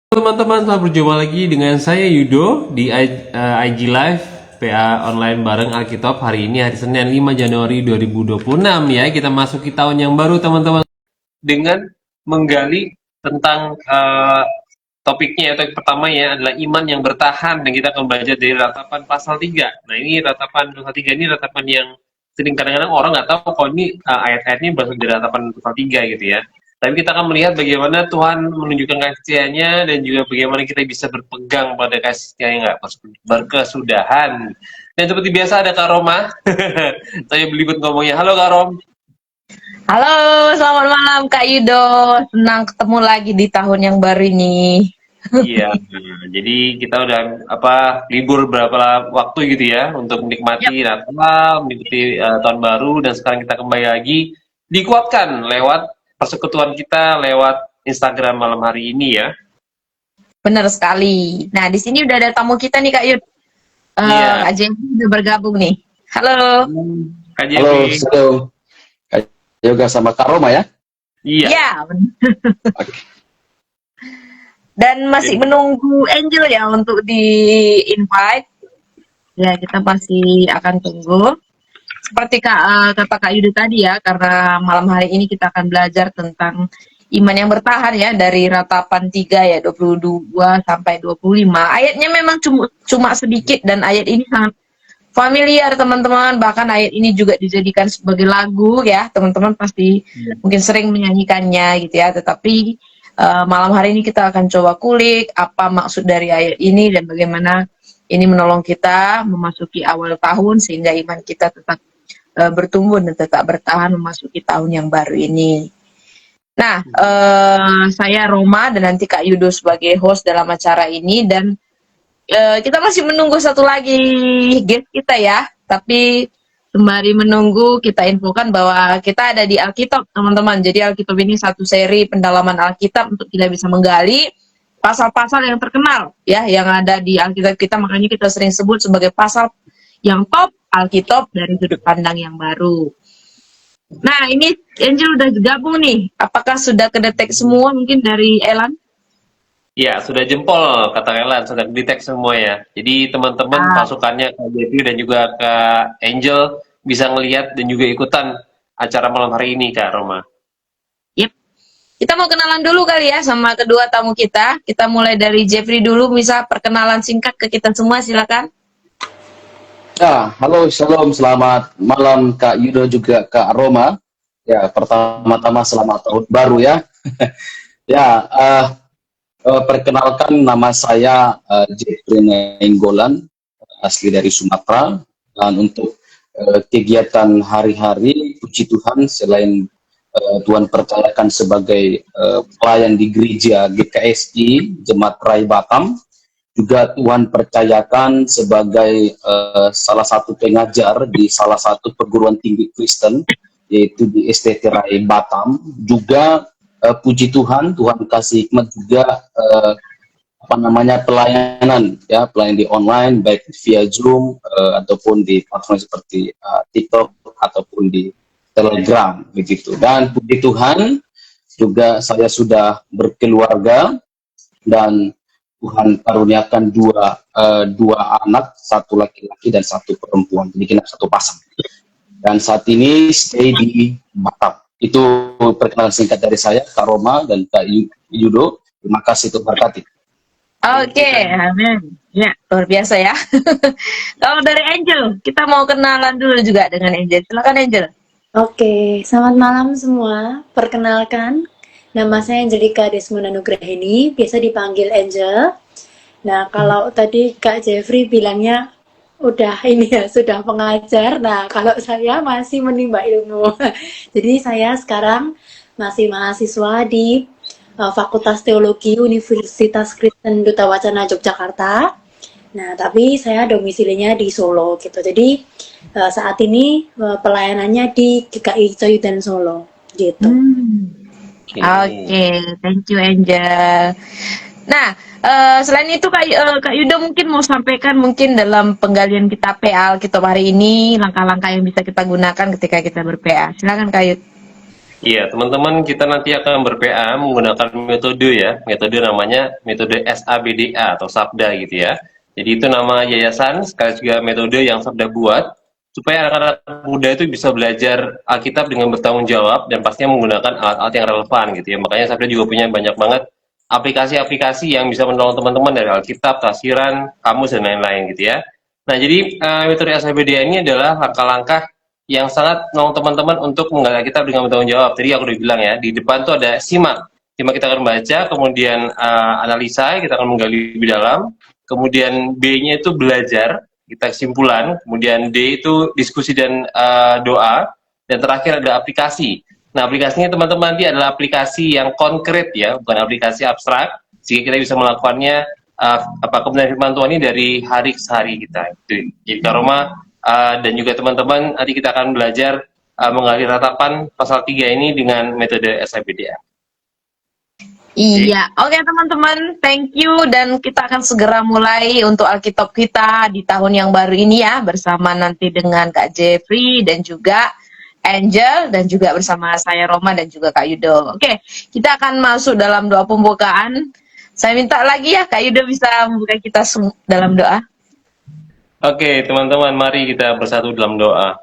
Teman-teman, selamat berjumpa lagi dengan saya Yudo di IG Live PA online bareng Alkitab. Hari ini hari Senin 5 Januari 2026 ya. Kita masuki tahun yang baru teman-teman dengan menggali tentang topiknya. Topik pertama ya adalah iman yang bertahan, dan kita akan belajar dari ratapan pasal 3. Nah, ini ratapan pasal 3 ini ratapan yang sering kadang-kadang orang nggak tahu kalau ini ayat-ayatnya berasal dari ratapan pasal 3 gitu ya. Tapi kita akan melihat bagaimana Tuhan menunjukkan kasih setianya, dan juga bagaimana kita bisa berpegang pada kasih setia yang nggak berkesudahan. Dan seperti biasa ada Kak Roma. Saya belibet ngomongnya. Halo Kak Rom. Halo, selamat malam Kak Yudo. Senang ketemu lagi di tahun yang baru ini. Iya, jadi kita udah libur beberapa waktu gitu ya untuk Yap, menikmati Natal, menikmati tahun baru, dan sekarang kita kembali lagi dikuatkan lewat persekutuan kita lewat Instagram malam hari ini ya. benar sekali. Nah, di sini udah ada tamu kita nih Kak Yud. Iya. Kak Jen udah bergabung nih. Halo. Kak Halo, Jeffrey. halo. Kak Yoga sama Kak Roma ya? Iya. Ya, Oke. dan masih menunggu Angel ya untuk di invite. Ya, kita masih akan tunggu. Seperti kata Kak Yudo tadi ya, karena malam hari ini kita akan belajar tentang iman yang bertahan ya, dari ratapan 3 ya 22 sampai 25. Ayatnya memang cuma sedikit, dan ayat ini sangat familiar teman-teman. Bahkan ayat ini juga dijadikan sebagai lagu ya, teman-teman pasti mungkin sering menyanyikannya gitu ya. Tetapi malam hari ini kita akan coba kulik apa maksud dari ayat ini, dan bagaimana ini menolong kita memasuki awal tahun sehingga iman kita tetap bertumbuh dan tetap bertahan memasuki tahun yang baru ini. Nah, saya Roma dan nanti Kak Yudo sebagai host dalam acara ini, dan kita masih menunggu satu lagi guest kita ya. Tapi sembari menunggu, kita infokan bahwa kita ada di Alkitab, teman-teman. Jadi Alkitab ini satu seri pendalaman Alkitab untuk kita bisa menggali pasal-pasal yang terkenal ya, yang ada di Alkitab kita. Makanya kita sering sebut sebagai pasal yang top Alkitab dari sudut pandang yang baru. Nah, ini Angel udah gabung nih. Apakah sudah kedetek semua mungkin dari Elan? Ya, sudah jempol kata Elan, sudah detect semua ya. Jadi teman-teman pasukannya Kak Jeffrey dan juga Kak Angel bisa ngelihat dan juga ikutan acara malam hari ini Kak Roma. Yep. Kita mau kenalan dulu kali ya sama kedua tamu kita. Kita mulai dari Jeffrey dulu, bisa perkenalan singkat ke kita semua, silakan. Ya, halo, shalom, selamat malam Kak Yudo juga Kak Roma. Ya, pertama-tama selamat tahun baru ya. Ya, perkenalkan nama saya Jeffrey Nainggolan, asli dari Sumatera. Dan untuk kegiatan hari-hari, puji Tuhan, selain Tuhan percayakan sebagai pelayan di gereja GKSI Jemaat Rai Batam, juga Tuhan percayakan sebagai salah satu pengajar di salah satu perguruan tinggi Kristen, yaitu di STT Rai Batam. Juga puji Tuhan, Tuhan kasih hikmat juga pelayanan ya, pelayanan di online, baik via Zoom ataupun di platform seperti TikTok ataupun di Telegram begitu. Dan puji Tuhan juga saya sudah berkeluarga, dan Tuhan karuniakan dua anak, satu laki-laki dan satu perempuan, jadi genap satu pasang. Dan saat ini stay di Batam. Itu perkenalan singkat dari saya, Kak Roma dan Kak Yudo. Terima kasih, Tuhan berkati. Oke, amin. Ya, luar biasa ya. Kalau dari Angel, kita mau kenalan dulu juga dengan Angel. Silakan Angel. Oke, selamat malam semua. Perkenalkan, nama saya Angelika Desmond Anugrahini, biasa dipanggil Angel. Nah, kalau tadi Kak Jeffrey bilangnya udah ini ya, sudah pengajar. Nah, kalau saya masih menimba ilmu. Jadi saya sekarang masih mahasiswa di Fakultas Teologi Universitas Kristen Duta Wacana Yogyakarta. Nah, tapi saya domisilinya di Solo gitu. Jadi saat ini pelayanannya di GKI Coyudan Solo gitu. Oke, thank you Angel. Nah, selain itu Kak Yudo mungkin mau sampaikan mungkin dalam penggalian kita PA Alkitab hari ini, langkah-langkah yang bisa kita gunakan ketika kita ber-PA. Silakan Kak Yudo. Iya, teman-teman, kita nanti akan ber-PA menggunakan metode ya. Metode namanya metode SABDA atau Sabda gitu ya. Jadi itu nama yayasan, sekali juga metode yang Sabda buat supaya anak-anak muda itu bisa belajar Alkitab dengan bertanggung jawab dan pastinya menggunakan alat-alat yang relevan gitu ya. Makanya Sabda juga punya banyak banget aplikasi-aplikasi yang bisa menolong teman-teman dari Alkitab, tafsiran, kamus dan lain-lain gitu ya. Nah, jadi metode SABDA ini adalah langkah-langkah yang sangat menolong teman-teman untuk menggali Alkitab dengan bertanggung jawab. Tadi aku udah bilang ya, di depan tuh ada simak. Simak kita akan baca, kemudian analisa, kita akan menggali lebih dalam. Kemudian B-nya itu belajar, kita kesimpulan. Kemudian D itu diskusi dan doa. Dan terakhir ada aplikasi. Nah, aplikasinya teman-teman nanti adalah aplikasi yang konkret ya, bukan aplikasi abstrak. Sehingga kita bisa melakukannya kebenaran firman Tuhan ini dari hari ke hari kita. Jadi Karoma dan juga teman-teman nanti kita akan belajar mengali ratapan pasal 3 ini dengan metode SABDA. Iya, oke teman-teman, thank you dan kita akan segera mulai untuk Alkitab kita di tahun yang baru ini ya, bersama nanti dengan Kak Jeffrey dan juga Angel dan juga bersama saya Roma dan juga Kak Yudo. Oke, kita akan masuk dalam doa pembukaan. Saya minta lagi ya Kak Yudo bisa membuka kita dalam doa. Oke, teman-teman, mari kita bersatu dalam doa.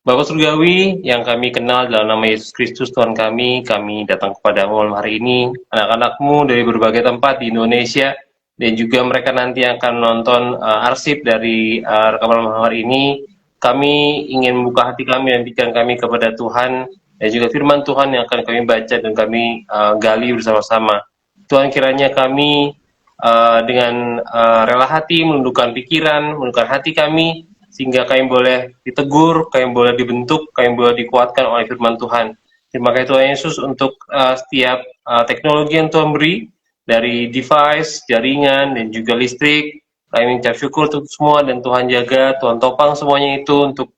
Bapa Surgawi yang kami kenal dalam nama Yesus Kristus Tuhan kami datang kepadamu malam hari ini, anak-anakmu dari berbagai tempat di Indonesia, dan juga mereka nanti akan nonton arsip dari rekaman malam hari ini. Kami ingin membuka hati kami dan pikiran kami kepada Tuhan, dan juga firman Tuhan yang akan kami baca dan kami gali bersama-sama. Tuhan, kiranya kami dengan rela hati menundukkan pikiran, menundukkan hati kami, sehingga kami boleh ditegur, kami boleh dibentuk, kami boleh dikuatkan oleh firman Tuhan. Terima kasih Tuhan Yesus untuk setiap teknologi yang Tuhan beri, dari device, jaringan, dan juga listrik. Kami mengucap syukur untuk semua, dan Tuhan jaga, Tuhan topang semuanya itu untuk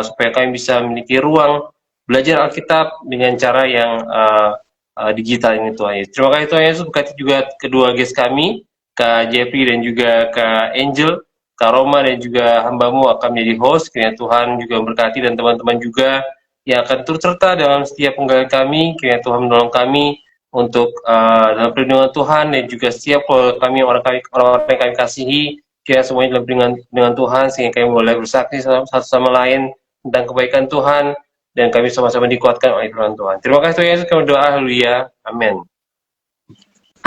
supaya kami bisa memiliki ruang belajar Alkitab dengan cara yang digital ini Tuhan Yesus. Terima kasih Tuhan Yesus, berkati juga kedua guest kami, Kak Jeffrey dan juga Kak Angel, Kak Roma dan juga hambamu akan menjadi host. Kiranya Tuhan juga memberkati dan teman-teman juga yang akan turut serta dalam setiap penggalian kami. Kiranya Tuhan menolong kami untuk dalam perlindungan Tuhan dan juga setiap kami orang-orang yang kami kasihi. Kiranya semuanya dalam perlindungan dengan Tuhan sehingga kami boleh bersaksi satu sama lain tentang kebaikan Tuhan dan kami sama-sama dikuatkan oleh firman Tuhan. Terima kasih Tuhan Yesus, kami berdoa, haleluya, amin.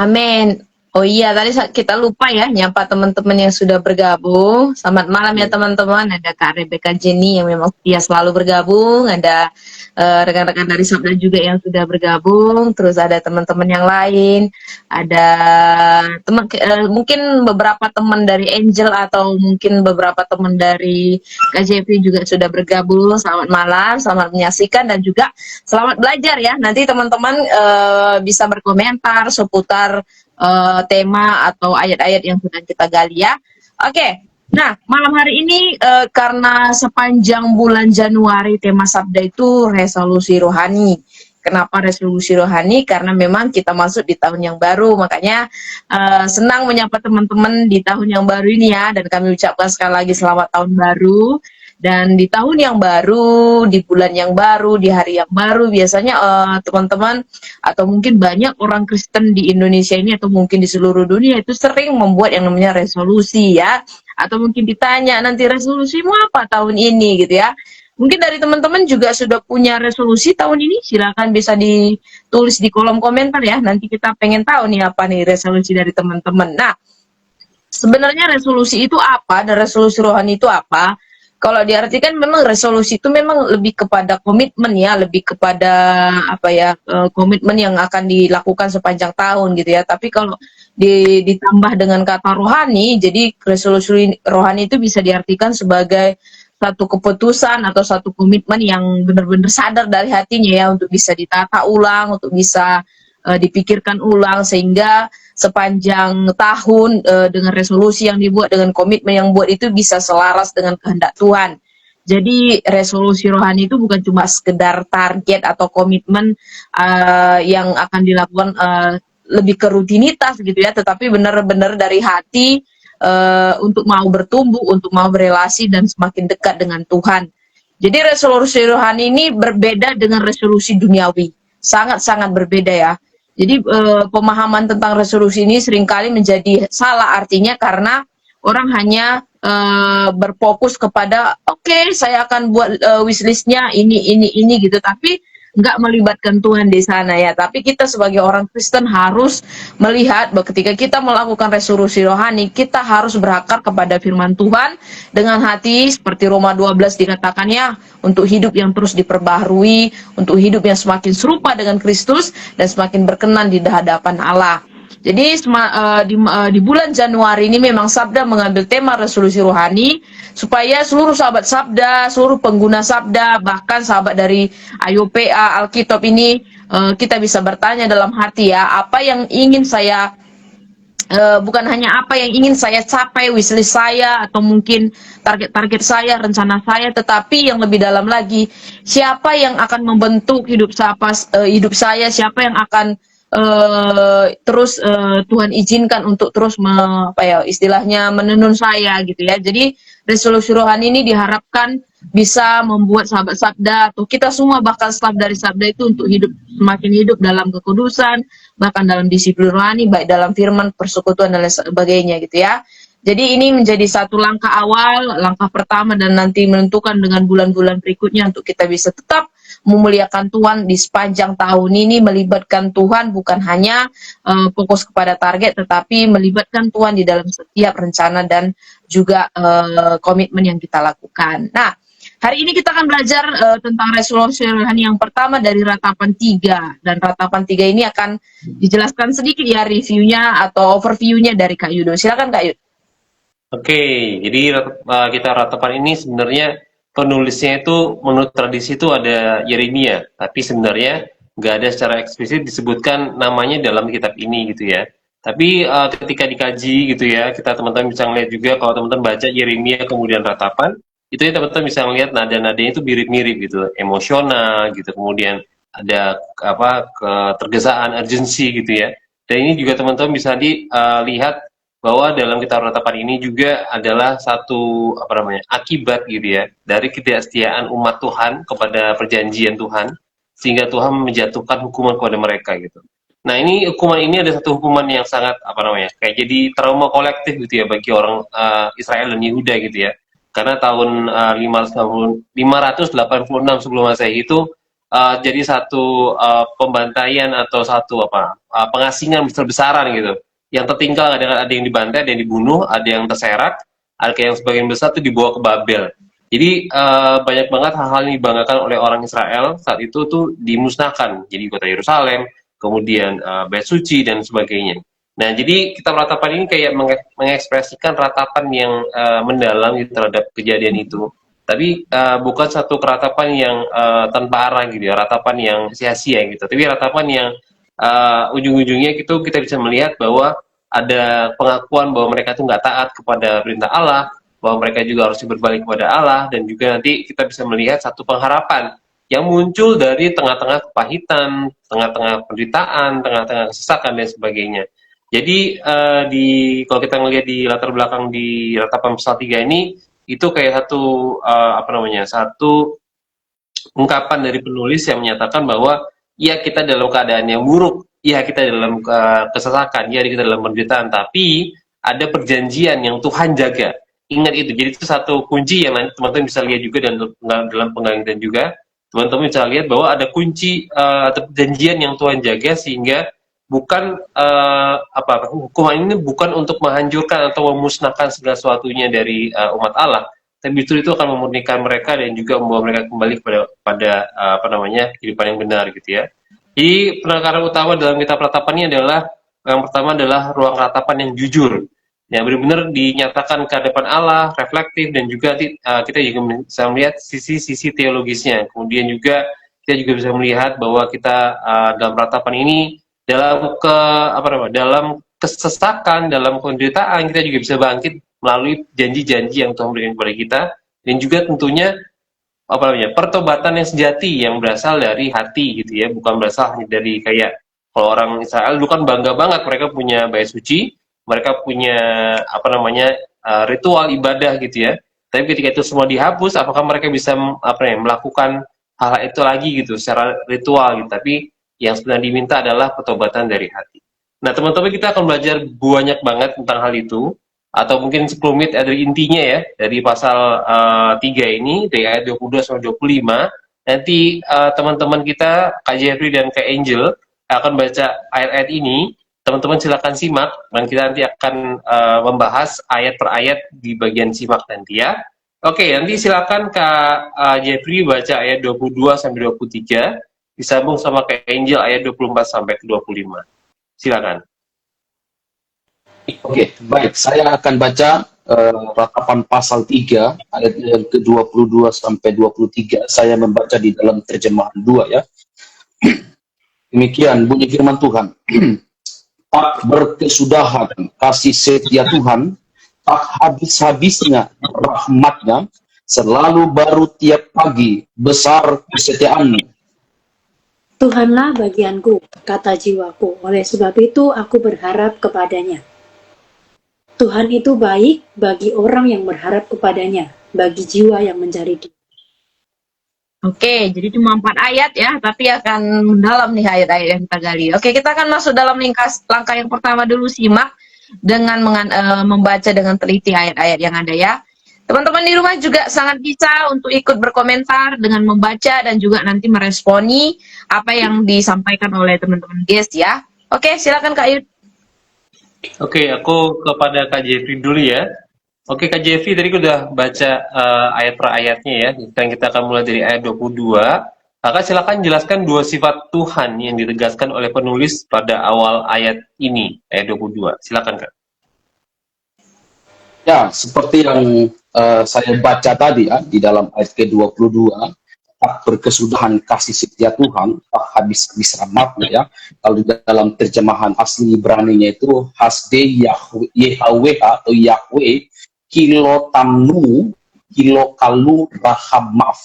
Amin. Oh iya, tadi kita lupa ya nyapa teman-teman yang sudah bergabung. Selamat malam ya teman-teman. Ada Kak Rebecca Jenny yang memang dia selalu bergabung. Ada rekan-rekan dari Sabda juga yang sudah bergabung. Terus ada teman-teman yang lain. Ada teman mungkin beberapa teman dari Angel atau mungkin beberapa teman dari KJP juga sudah bergabung. Selamat malam, selamat menyaksikan dan juga selamat belajar ya. Nanti teman-teman bisa berkomentar seputar tema atau ayat-ayat yang sedang kita gali ya. Oke, nah malam hari ini karena sepanjang bulan Januari tema Sabda itu resolusi rohani. Kenapa resolusi rohani? Karena memang kita masuk di tahun yang baru, makanya senang menyapa teman-teman di tahun yang baru ini ya, dan kami ucapkan sekali lagi selamat tahun baru. Dan di tahun yang baru, di bulan yang baru, di hari yang baru, biasanya teman-teman atau mungkin banyak orang Kristen di Indonesia ini atau mungkin di seluruh dunia itu sering membuat yang namanya resolusi ya. Atau mungkin ditanya nanti resolusimu apa tahun ini gitu ya. Mungkin dari teman-teman juga sudah punya resolusi tahun ini, silakan bisa ditulis di kolom komentar ya. Nanti kita pengen tahu nih apa nih resolusi dari teman-teman. Nah, sebenarnya resolusi itu apa dan resolusi rohani itu apa? Kalau diartikan memang resolusi itu memang lebih kepada komitmen ya, lebih kepada apa ya, komitmen yang akan dilakukan sepanjang tahun gitu ya. Tapi kalau ditambah dengan kata rohani, jadi resolusi rohani itu bisa diartikan sebagai satu keputusan atau satu komitmen yang benar-benar sadar dari hatinya ya, untuk bisa ditata ulang, untuk bisa dipikirkan ulang, sehingga sepanjang tahun dengan resolusi yang dibuat, dengan komitmen yang buat itu bisa selaras dengan kehendak Tuhan. Jadi resolusi rohani itu bukan cuma sekedar target atau komitmen yang akan dilakukan lebih ke rutinitas gitu ya, tetapi benar-benar dari hati untuk mau bertumbuh, untuk mau berelasi dan semakin dekat dengan Tuhan. Jadi resolusi rohani ini berbeda dengan resolusi duniawi. sangat-sangat berbeda ya. Jadi pemahaman tentang resolusi ini seringkali menjadi salah artinya karena orang hanya berfokus kepada oke, saya akan buat wishlistnya ini gitu, tapi nggak melibatkan Tuhan di sana ya. Tapi kita sebagai orang Kristen harus melihat bahwa ketika kita melakukan resolusi rohani, kita harus berakar kepada firman Tuhan dengan hati seperti Roma 12 dikatakannya, untuk hidup yang terus diperbaharui, untuk hidup yang semakin serupa dengan Kristus dan semakin berkenan di hadapan Allah. Jadi di bulan Januari ini memang Sabda mengambil tema resolusi rohani supaya seluruh sahabat Sabda, seluruh pengguna Sabda, bahkan sahabat dari AYO-PA Alkitab ini kita bisa bertanya dalam hati ya, apa yang ingin saya bukan hanya apa yang ingin saya capai, wishlist saya atau mungkin target-target saya, rencana saya, tetapi yang lebih dalam lagi, siapa yang akan membentuk hidup saya, siapa yang akan terus Tuhan izinkan untuk terus istilahnya menenun saya gitu ya. Jadi resolusi rohani ini diharapkan bisa membuat sahabat Sabda atau kita semua bahkan staf dari Sabda itu untuk semakin hidup dalam kekudusan, bahkan dalam disiplin rohani, baik dalam firman, persekutuan dan lain sebagainya gitu ya. Jadi ini menjadi satu langkah awal, langkah pertama dan nanti menentukan dengan bulan-bulan berikutnya untuk kita bisa tetap memuliakan Tuhan di sepanjang tahun ini, melibatkan Tuhan bukan hanya fokus kepada target, tetapi melibatkan Tuhan di dalam setiap rencana dan juga komitmen yang kita lakukan. Nah, hari ini kita akan belajar tentang resolusi rohani yang pertama dari Ratapan 3. Dan Ratapan 3 ini akan dijelaskan sedikit ya reviewnya atau overviewnya dari Kak Yudo. Silakan Kak Yudo. Oke, jadi kita ratapan ini sebenarnya penulisnya itu menurut tradisi itu ada Yeremia, tapi sebenarnya nggak ada secara eksplisit disebutkan namanya dalam kitab ini gitu ya. Tapi ketika dikaji gitu ya, kita teman-teman bisa ngeliat juga kalau teman-teman baca Yeremia kemudian ratapan, itu ya teman-teman bisa ngeliat nada-nadanya itu mirip-mirip gitu, emosional gitu, kemudian ada ketergesaan, urgency gitu ya. Dan ini juga teman-teman bisa lihat bahwa dalam kitab ratapan ini juga adalah satu akibat gitu ya dari ketidaksetiaan umat Tuhan kepada perjanjian Tuhan, sehingga Tuhan menjatuhkan hukuman kepada mereka gitu. Nah, ini hukuman ini ada satu hukuman yang sangat kayak jadi trauma kolektif gitu ya bagi orang Israel dan Yehuda gitu ya. Karena tahun 586 sebelum Masehi itu jadi satu pembantaian atau satu pengasingan besar-besaran gitu. Yang tertinggal ada yang dibantai, ada yang dibunuh, ada yang terserak, ada yang sebagian besar itu dibawa ke Babel. Jadi banyak banget hal-hal yang dibanggakan oleh orang Israel saat itu tuh dimusnahkan. Jadi kota Yerusalem, kemudian Bait Suci dan sebagainya. Nah, jadi kitab ratapan ini kayak mengekspresikan ratapan yang mendalam terhadap kejadian itu. Tapi bukan satu ratapan yang tanpa arah gitu ya, ratapan yang sia-sia gitu. Tapi ratapan yang ujung-ujungnya gitu kita bisa melihat bahwa ada pengakuan bahwa mereka itu nggak taat kepada perintah Allah, bahwa mereka juga harus berbalik kepada Allah, dan juga nanti kita bisa melihat satu pengharapan yang muncul dari tengah-tengah kepahitan, tengah-tengah penderitaan, tengah-tengah kesesakan dan sebagainya. Jadi kalau kita melihat di latar belakang di Ratapan Pasal 3 ini itu kayak satu ungkapan dari penulis yang menyatakan bahwa ya kita dalam keadaan yang buruk, ya kita dalam kesesakan, ya kita dalam penderitaan, tapi ada perjanjian yang Tuhan jaga. Ingat itu, jadi itu satu kunci yang nanti teman-teman bisa lihat juga dan dalam penggalangan juga, teman-teman bisa lihat bahwa ada kunci atau perjanjian yang Tuhan jaga sehingga bukan hukuman ini bukan untuk menghancurkan atau memusnahkan segala sesuatunya dari umat Allah, tapi justru itu akan memurnikan mereka dan juga membawa mereka kembali pada kehidupan yang benar gitu ya. Jadi penekanan utama dalam kitab ratapan ini adalah yang pertama adalah ruang ratapan yang jujur, yang benar-benar dinyatakan ke hadapan Allah, reflektif, dan juga kita juga bisa melihat sisi-sisi teologisnya. Kemudian juga kita juga bisa melihat bahwa kita dalam ratapan ini dalam kesesakan, dalam penderitaan kita juga bisa bangkit melalui janji-janji yang Tuhan berikan kepada kita, dan juga tentunya pertobatan yang sejati yang berasal dari hati gitu ya, bukan berasal dari kayak kalau orang Israel dulu kan bangga banget mereka punya bait suci, mereka punya ritual ibadah gitu ya, tapi ketika itu semua dihapus, apakah mereka bisa melakukan hal itu lagi gitu secara ritual gitu. Tapi yang sedang diminta adalah pertobatan dari hati. Nah, teman-teman, kita akan belajar banyak banget tentang hal itu, atau mungkin sekelumit dari intinya ya, dari pasal 3 ini, dari ayat 22 sampai 25. Nanti teman-teman kita, Kak Jeffrey dan Kak Angel, akan baca ayat-ayat ini. Teman-teman silakan simak, dan kita nanti akan membahas ayat per ayat di bagian simak nanti ya. Oke, nanti silakan Kak Jeffrey baca ayat 22 sampai 23, disambung sama Kak Angel ayat 24 sampai ke 25. Silakan. Oke, baik. Saya akan baca ratapan pasal 3 ayat yang ke-22 sampai 23. Saya membaca di dalam terjemahan 2 ya. Demikian bunyi firman Tuhan. Tak berkesudahan kasih setia Tuhan, tak habis-habisnya rahmatnya, selalu baru tiap pagi, besar kesetiaanmu. Tuhanlah bagianku, kata jiwaku, oleh sebab itu aku berharap kepadanya. Tuhan itu baik bagi orang yang berharap kepadanya, bagi jiwa yang mencari Dia. Oke, jadi cuma 4 ayat ya, tapi akan mendalam nih ayat-ayat yang kita gali. Oke, kita akan masuk dalam langkah yang pertama dulu, simak dengan membaca dengan teliti ayat-ayat yang ada ya. Teman-teman di rumah juga sangat bisa untuk ikut berkomentar dengan membaca dan juga nanti meresponi apa yang disampaikan oleh teman-teman guest ya. Oke, silakan Kak Yud. Oke, aku kepada Kak Jeffrey dulu ya. Oke, Kak Jeffrey, tadi udah baca ayat per ayatnya ya. Sekarang kita akan mulai dari ayat 22. Kakak silakan jelaskan 2 sifat Tuhan yang ditegaskan oleh penulis pada awal ayat ini, ayat 22. Silakan, Kak. Ya, seperti yang saya baca tadi ya, di dalam ayat ke-22, tak berkesudahan kasih setia Tuhan, tak habis-habis rahmatnya ya. Kalau di dalam terjemahan asli Ibraninya itu hasde Yahweh atau Yahweh kilo tamnu kilo kalu rahamaf.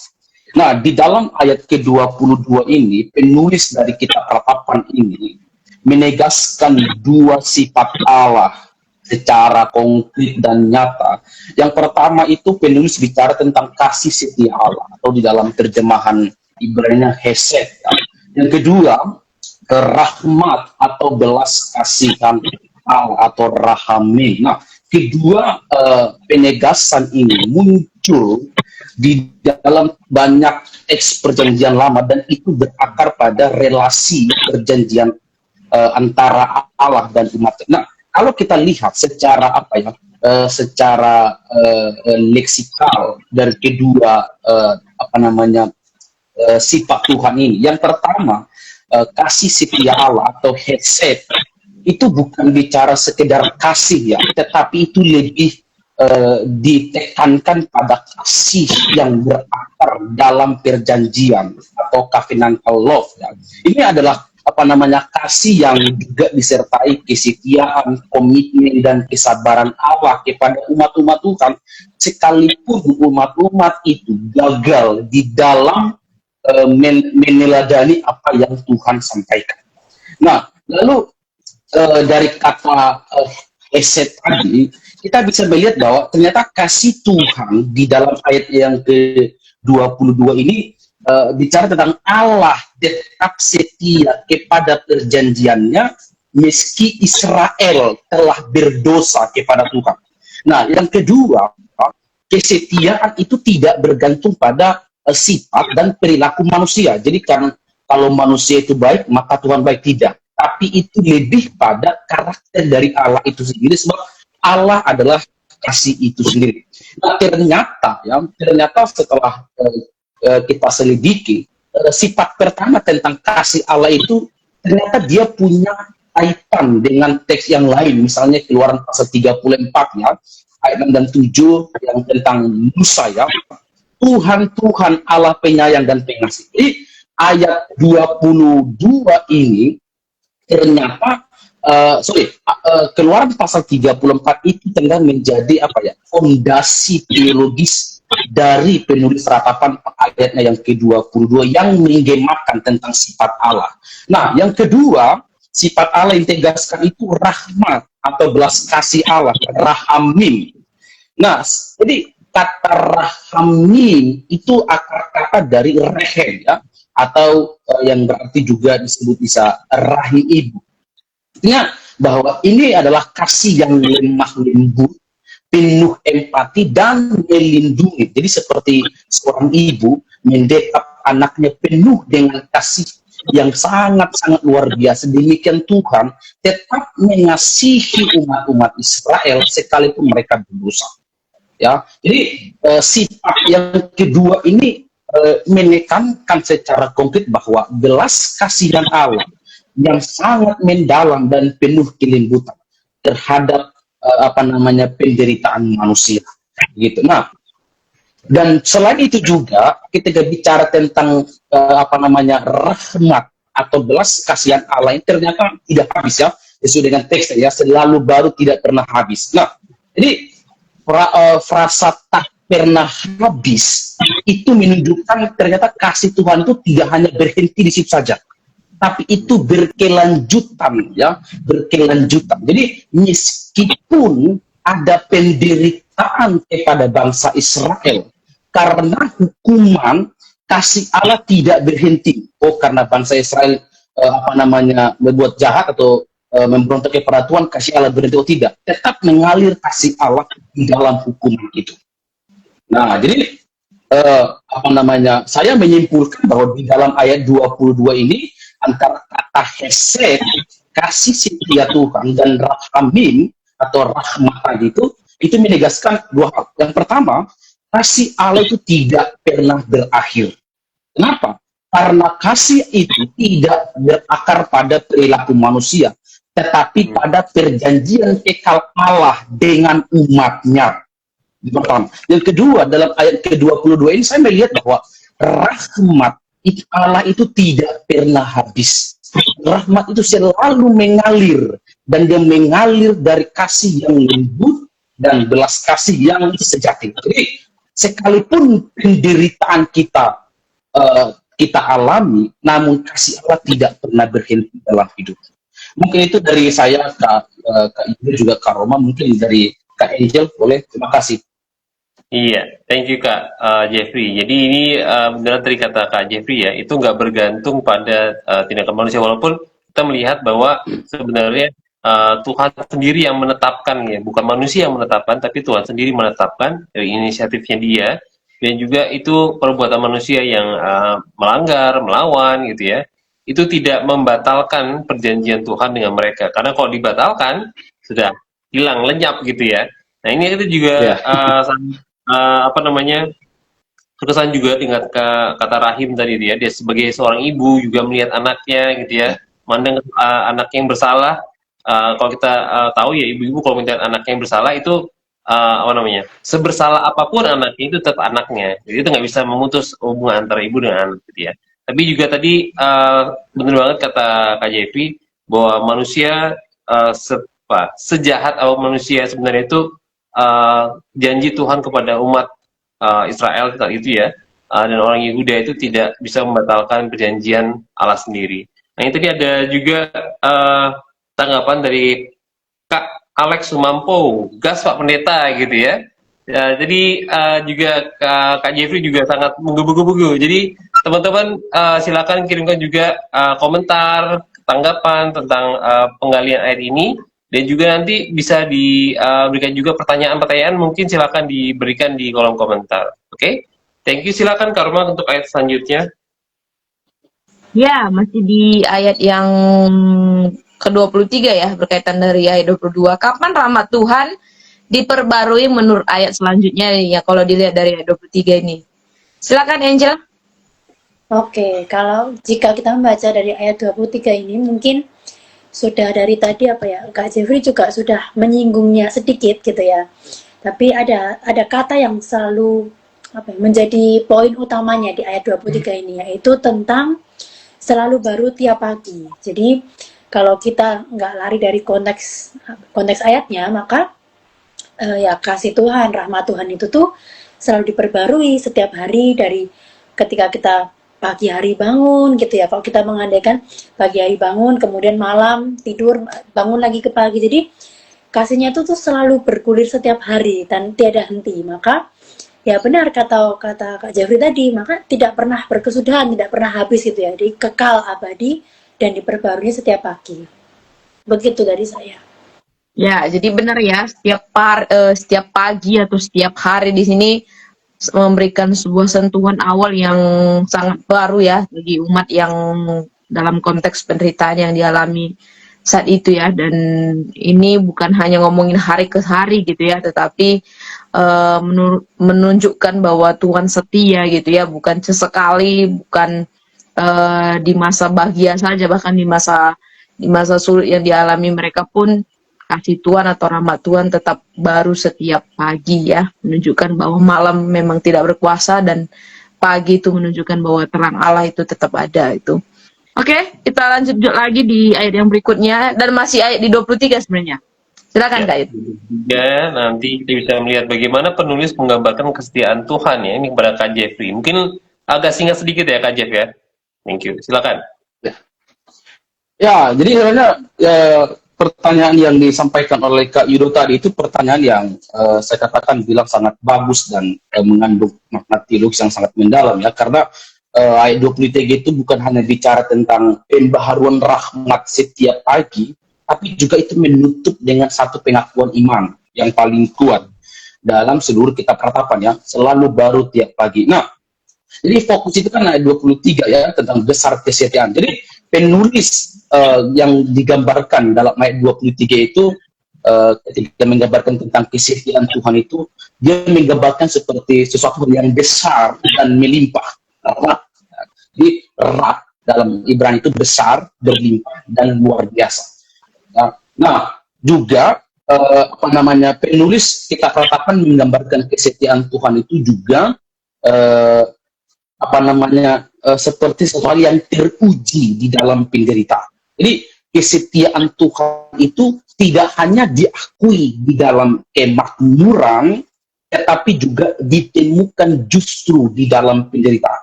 Nah, di dalam ayat ke-22 ini, penulis dari kitab ratapan ini menegaskan 2 sifat Allah secara konkret dan nyata. Yang pertama itu penulis bicara tentang kasih setia Allah, atau di dalam terjemahan Ibrani Hesed. Yang kedua, rahmat atau belas kasihan Allah atau rahamim. Nah, kedua penegasan ini muncul di dalam banyak teks perjanjian lama, dan itu berakar pada relasi perjanjian antara Allah dan umat. Nah, kalau kita lihat secara secara leksikal dari kedua sifat Tuhan ini, yang pertama kasih setia Allah atau hesed itu bukan bicara sekedar kasih ya, tetapi itu lebih ditekankan pada kasih yang berakar dalam perjanjian atau covenantal love ya. Ini adalah kasih yang juga disertai kesetiaan, komitmen dan kesabaran Allah kepada umat-umat Tuhan, sekalipun umat-umat itu gagal di dalam meneladani apa yang Tuhan sampaikan. Nah, lalu dari kata hesed tadi, kita bisa melihat bahwa ternyata kasih Tuhan di dalam ayat yang ke-22 ini bicara tentang Allah tetap setia kepada perjanjiannya meski Israel telah berdosa kepada Tuhan. Nah, yang kedua, kesetiaan itu tidak bergantung pada sifat dan perilaku manusia. Jadi kan kalau manusia itu baik, maka Tuhan baik, tidak. Tapi itu lebih pada karakter dari Allah itu sendiri, sebab Allah adalah kasih itu sendiri. Nah, ternyata setelah kita selidiki, sifat pertama tentang kasih Allah itu ternyata dia punya kaitan dengan teks yang lain, misalnya Keluaran pasal 34 ya, ayat 6 dan 7 yang tentang Musa ya, Tuhan Allah penyayang dan pengasih. Jadi ayat 22 ini ternyata Keluaran pasal 34 itu tengah menjadi fondasi teologis dari penulis ratapan ayatnya yang ke-22 yang menggemakan tentang sifat Allah. Nah, yang kedua, sifat Allah yang ditegaskan itu rahmat atau belas kasih Allah, rahamim. Nah, jadi kata rahamim itu akar kata dari rehem ya. atau yang berarti juga disebut bisa rahim ibu. Artinya bahwa ini adalah kasih yang lemah lembut, penuh empati dan melindungi. Jadi seperti seorang ibu mendekap anaknya penuh dengan kasih yang sangat-sangat luar biasa. Demikian Tuhan tetap mengasihi umat-umat Israel sekalipun mereka berdosa. Ya, jadi sifat yang kedua ini menekankan secara konkret bahwa belas kasihan Allah yang sangat mendalam dan penuh kelembutan terhadap penderitaan manusia gitu. Nah, dan selain itu juga ketika bicara tentang rahmat atau belas kasihan Allah yang ternyata tidak habis ya, sesuai dengan teks ya, selalu baru tidak pernah habis. Nah, jadi frasa tak pernah habis itu menunjukkan ternyata kasih Tuhan itu tidak hanya berhenti di situ saja, tapi itu berkelanjutan ya, berkelanjutan. Jadi meskipun ada penderitaan kepada bangsa Israel karena hukuman, kasih Allah tidak berhenti. Oh, karena bangsa Israel berbuat jahat atau memberontak kepada Tuhan, kasih Allah berhenti? Oh, tidak, tetap mengalir kasih Allah di dalam hukuman itu. Nah, jadi saya menyimpulkan bahwa di dalam ayat 22 ini antara kata hesed, kasih setia Tuhan, dan rahmim atau rahmat tadi itu menegaskan dua hal. Yang pertama, kasih Allah itu tidak pernah berakhir. Kenapa? Karena kasih itu tidak berakar pada perilaku manusia, tetapi pada perjanjian kekal Allah dengan umatnya. Pertama. Yang kedua, dalam ayat ke-22 ini saya melihat bahwa rahmat Allah itu tidak pernah habis. Rahmat itu selalu mengalir, dan dia mengalir dari kasih yang lembut dan belas kasih yang sejati. Jadi sekalipun penderitaan kita alami, namun kasih Allah tidak pernah berhenti dalam hidup. Mungkin itu dari saya, Kak Ibu, juga Kak Roma. Mungkin dari Kak Angel, boleh? Terima kasih. Iya, thank you Kak Jeffrey. Jadi ini benar tadi kata Kak Jeffrey ya, itu nggak bergantung pada tindakan manusia, walaupun kita melihat bahwa sebenarnya Tuhan sendiri yang menetapkan ya, bukan manusia yang menetapkan, tapi Tuhan sendiri menetapkan dari inisiatifnya Dia, dan juga itu perbuatan manusia yang melanggar, melawan gitu ya, itu tidak membatalkan perjanjian Tuhan dengan mereka, karena kalau dibatalkan sudah hilang lenyap gitu ya. Nah ini itu juga terkesan juga dengan kata Rahim tadi dia sebagai seorang ibu juga melihat anaknya gitu ya, mandang anak yang bersalah. Kalau kita tahu ya, ibu-ibu kalau melihat anaknya yang bersalah itu sebersalah apapun anaknya itu tetap anaknya, jadi itu nggak bisa memutus hubungan antara ibu dengan anak gitu ya. Tapi juga tadi benar banget kata Kak Jeffrey bahwa manusia sejahat apa manusia sebenarnya itu janji Tuhan kepada umat Israel saat itu ya, dan orang Yehuda itu tidak bisa membatalkan perjanjian Allah sendiri. Nah ini tadi ada juga tanggapan dari Kak Alex Sumampo, gas Pak Pendeta gitu ya. Ya, jadi juga Kak Jeffrey juga sangat menggebu-gebu. Jadi teman-teman silakan kirimkan juga komentar, tanggapan tentang penggalian ayat ini, dan juga nanti bisa diberikan juga pertanyaan-pertanyaan, mungkin silakan diberikan di kolom komentar. Oke? Thank you, silakan Kak Roma untuk ayat selanjutnya. Ya, masih di ayat yang ke-23 ya, berkaitan dari ayat 22. Kapan rahmat Tuhan diperbarui menurut ayat selanjutnya ya, kalau dilihat dari ayat 23 ini. Silakan Angel. Oke, kalau jika kita membaca dari ayat 23 ini, mungkin sudah dari tadi Kak Jeffrey juga sudah menyinggungnya sedikit gitu ya. Tapi ada kata yang selalu menjadi poin utamanya di ayat 23 ini, yaitu tentang selalu baru tiap pagi. Jadi kalau kita nggak lari dari konteks ayatnya, maka ya kasih Tuhan, rahmat Tuhan itu tuh selalu diperbarui setiap hari, dari ketika kita pagi hari bangun gitu ya. Kalau kita mengandaikan pagi hari bangun, kemudian malam tidur, bangun lagi ke pagi. Jadi kasihnya itu tuh selalu bergulir setiap hari dan tiada henti. Maka ya benar kata Kak Jeffrey tadi, maka tidak pernah berkesudahan, tidak pernah habis gitu ya, jadi kekal abadi dan diperbarui setiap pagi. Begitu dari saya. Ya, jadi benar ya, setiap pagi atau setiap hari di sini memberikan sebuah sentuhan awal yang sangat baru ya bagi umat yang dalam konteks penderitaan yang dialami saat itu ya. Dan ini bukan hanya ngomongin hari ke hari gitu ya, tetapi menunjukkan bahwa Tuhan setia gitu ya, bukan sesekali, bukan di masa bahagia saja, bahkan di masa sulit yang dialami mereka pun kasih Tuhan atau rahmat Tuhan tetap baru setiap pagi ya, menunjukkan bahwa malam memang tidak berkuasa dan pagi itu menunjukkan bahwa terang Allah itu tetap ada itu. Oke, kita lanjut lagi di ayat yang berikutnya dan masih ayat di 23 sebenarnya. Silakan Kak Yud. Ya, nanti kita bisa melihat bagaimana penulis menggambarkan kesetiaan Tuhan ya, ini kepada Kak Jeffrey. Mungkin agak singkat sedikit ya Kak Jeff ya. Thank you. Silakan. Ya, jadi sebenarnya pertanyaan yang disampaikan oleh Kak Yudo tadi itu pertanyaan yang saya katakan bilang sangat bagus dan mengandung makna teologis yang sangat mendalam ya, karena ayat 23 itu bukan hanya bicara tentang pembaharuan rahmat setiap pagi, tapi juga itu menutup dengan satu pengakuan iman yang paling kuat dalam seluruh kitab Ratapan ya, selalu baru tiap pagi. Nah, jadi fokus itu kan ayat 23 ya, tentang besar kesetiaan. Jadi penulis yang digambarkan dalam ayat 23 itu ketika menggambarkan tentang kesetiaan Tuhan itu, dia menggambarkan seperti sesuatu yang besar dan melimpah. Jadi rat dalam Ibrani itu besar, berlimpah, dan luar biasa. Nah, juga penulis kitab Ratapan menggambarkan kesetiaan Tuhan itu juga seperti sesuatu yang teruji di dalam penderitaan. Jadi kesetiaan Tuhan itu tidak hanya diakui di dalam kemakmuran, tetapi juga ditemukan justru di dalam penderitaan.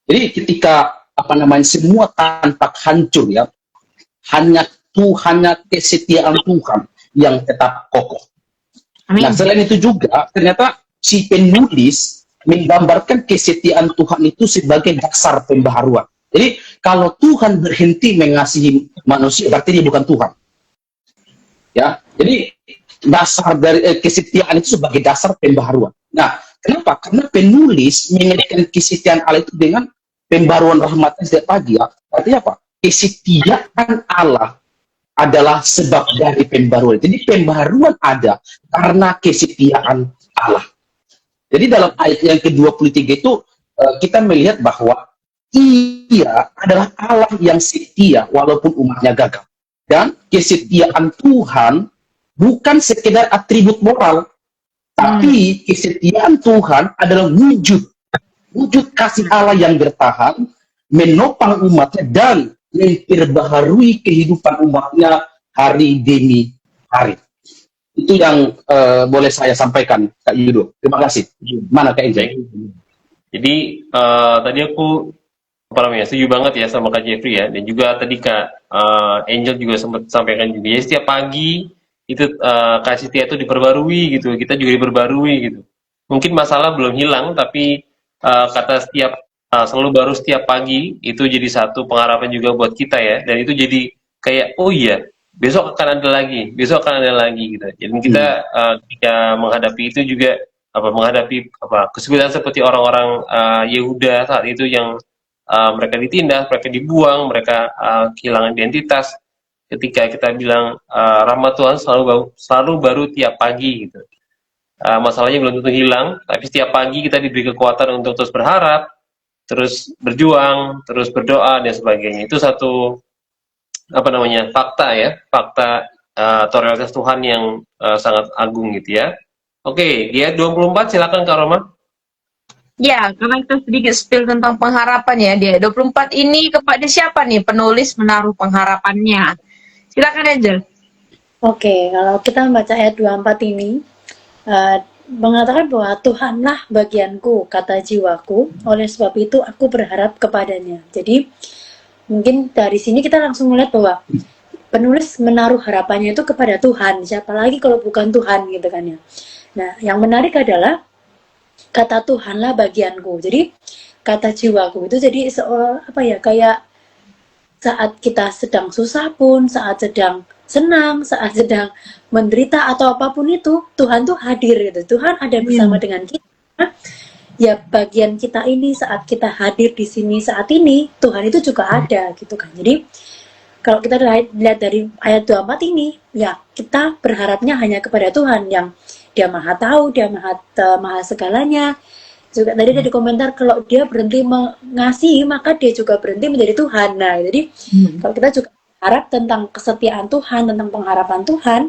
Jadi ketika semua tampak hancur ya, hanya kesetiaan Tuhan yang tetap kokoh. Amin. Nah, selain itu juga ternyata si penulis menggambarkan kesetiaan Tuhan itu sebagai dasar pembaharuan. Jadi kalau Tuhan berhenti mengasihi manusia, berarti dia bukan Tuhan. Ya, jadi dasar dari kesetiaan itu sebagai dasar pembaharuan. Nah, kenapa? Karena penulis mengaitkan kesetiaan Allah itu dengan pembaharuan rahmatnya setiap pagi. Ya. Artinya apa? Kesetiaan Allah adalah sebab dari pembaharuan. Jadi pembaharuan ada karena kesetiaan Allah. Jadi dalam ayat yang ke-23 itu kita melihat bahwa Ia adalah Allah yang setia walaupun umatnya gagal. Dan kesetiaan Tuhan bukan sekedar atribut moral, tapi kesetiaan Tuhan adalah wujud kasih Allah yang bertahan, menopang umatnya dan memperbaharui kehidupan umatnya hari demi hari. Itu yang boleh saya sampaikan, Kak Yudo. Terima kasih. Mana Kak Angel? Jadi tadi aku setuju banget ya sama Kak Jeffrey ya, dan juga tadi Kak Angel juga sempat sampaikan juga ya, setiap pagi itu kasih setia itu diperbarui gitu, kita juga diperbarui gitu. Mungkin masalah belum hilang, tapi kata selalu baru setiap pagi itu jadi satu pengharapan juga buat kita ya, dan itu jadi kayak oh iya besok akan ada lagi gitu. Jadi kita ketika menghadapi itu juga menghadapi kesulitan seperti orang-orang Yehuda saat itu yang mereka ditindas, mereka dibuang, mereka kehilangan identitas. Ketika kita bilang rahmat Tuhan selalu baru tiap pagi gitu. Masalahnya belum tentu hilang, tapi setiap pagi kita diberi kekuatan untuk terus berharap, terus berjuang, terus berdoa dan sebagainya. Itu satu fakta atau realitas Tuhan yang sangat agung gitu ya. Oke, dia 24, silakan Kak Roma. Ya, karena kita sedikit spill tentang pengharapan ya, dia 24 ini kepada siapa nih penulis menaruh pengharapannya? Silakan Angel. Oke, kalau kita membaca ayat 24 ini mengatakan bahwa Tuhanlah bagianku, kata jiwaku, oleh sebab itu aku berharap kepadanya. Jadi mungkin dari sini kita langsung melihat bahwa penulis menaruh harapannya itu kepada Tuhan. Siapa lagi kalau bukan Tuhan gitu kan ya. Nah, yang menarik adalah kata Tuhanlah bagianku. Jadi kata jiwaku itu jadi seolah apa ya, kayak saat kita sedang susah pun, saat sedang senang, saat sedang menderita atau apapun itu, Tuhan tuh hadir gitu. Tuhan ada bersama dengan kita. Ya bagian kita ini saat kita hadir di sini saat ini, Tuhan itu juga ada gitu kan. Jadi kalau kita lihat dari ayat 24 ini, ya kita berharapnya hanya kepada Tuhan yang Dia Maha Tahu, Dia Maha segalanya. Juga tadi ada di komentar kalau Dia berhenti mengasihi, maka Dia juga berhenti menjadi Tuhan. Nah, jadi kalau kita juga harap tentang kesetiaan Tuhan, tentang pengharapan Tuhan,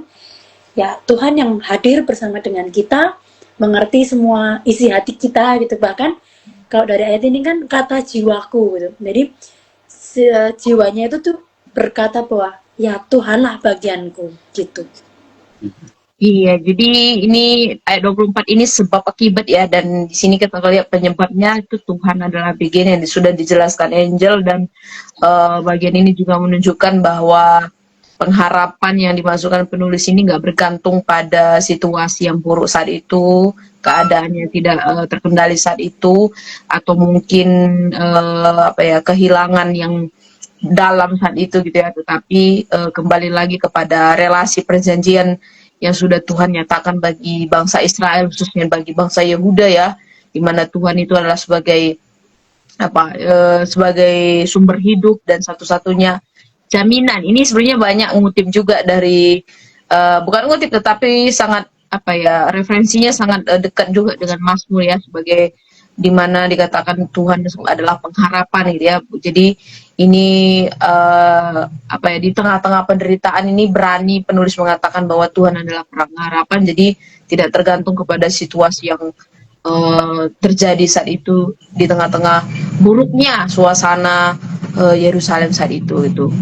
ya Tuhan yang hadir bersama dengan kita, mengerti semua isi hati kita gitu. Bahkan kalau dari ayat ini kan kata jiwaku gitu. Jadi jiwanya itu tuh berkata bahwa ya Tuhanlah bagianku gitu. Iya, jadi ini ayat 24 ini sebab akibat ya, dan di sini kita lihat penyebabnya itu Tuhan adalah bagian yang sudah dijelaskan Angel, dan bagian ini juga menunjukkan bahwa pengharapan yang dimasukkan penulis ini nggak bergantung pada situasi yang buruk saat itu, keadaannya tidak terkendali saat itu, atau mungkin kehilangan yang dalam saat itu gitu ya, tetapi kembali lagi kepada relasi perjanjian yang sudah Tuhan nyatakan bagi bangsa Israel, khususnya bagi bangsa Yehuda ya, di mana Tuhan itu adalah sebagai sebagai sumber hidup dan satu-satunya jaminan. Ini sebenarnya banyak ngutip juga dari bukan ngutip tetapi sangat referensinya sangat dekat juga dengan Mazmur ya, sebagai di mana dikatakan Tuhan adalah pengharapan gitu ya. Jadi ini di tengah-tengah penderitaan ini berani penulis mengatakan bahwa Tuhan adalah pengharapan. Jadi tidak tergantung kepada situasi yang terjadi saat itu, di tengah-tengah buruknya suasana Yerusalem saat itu gitu.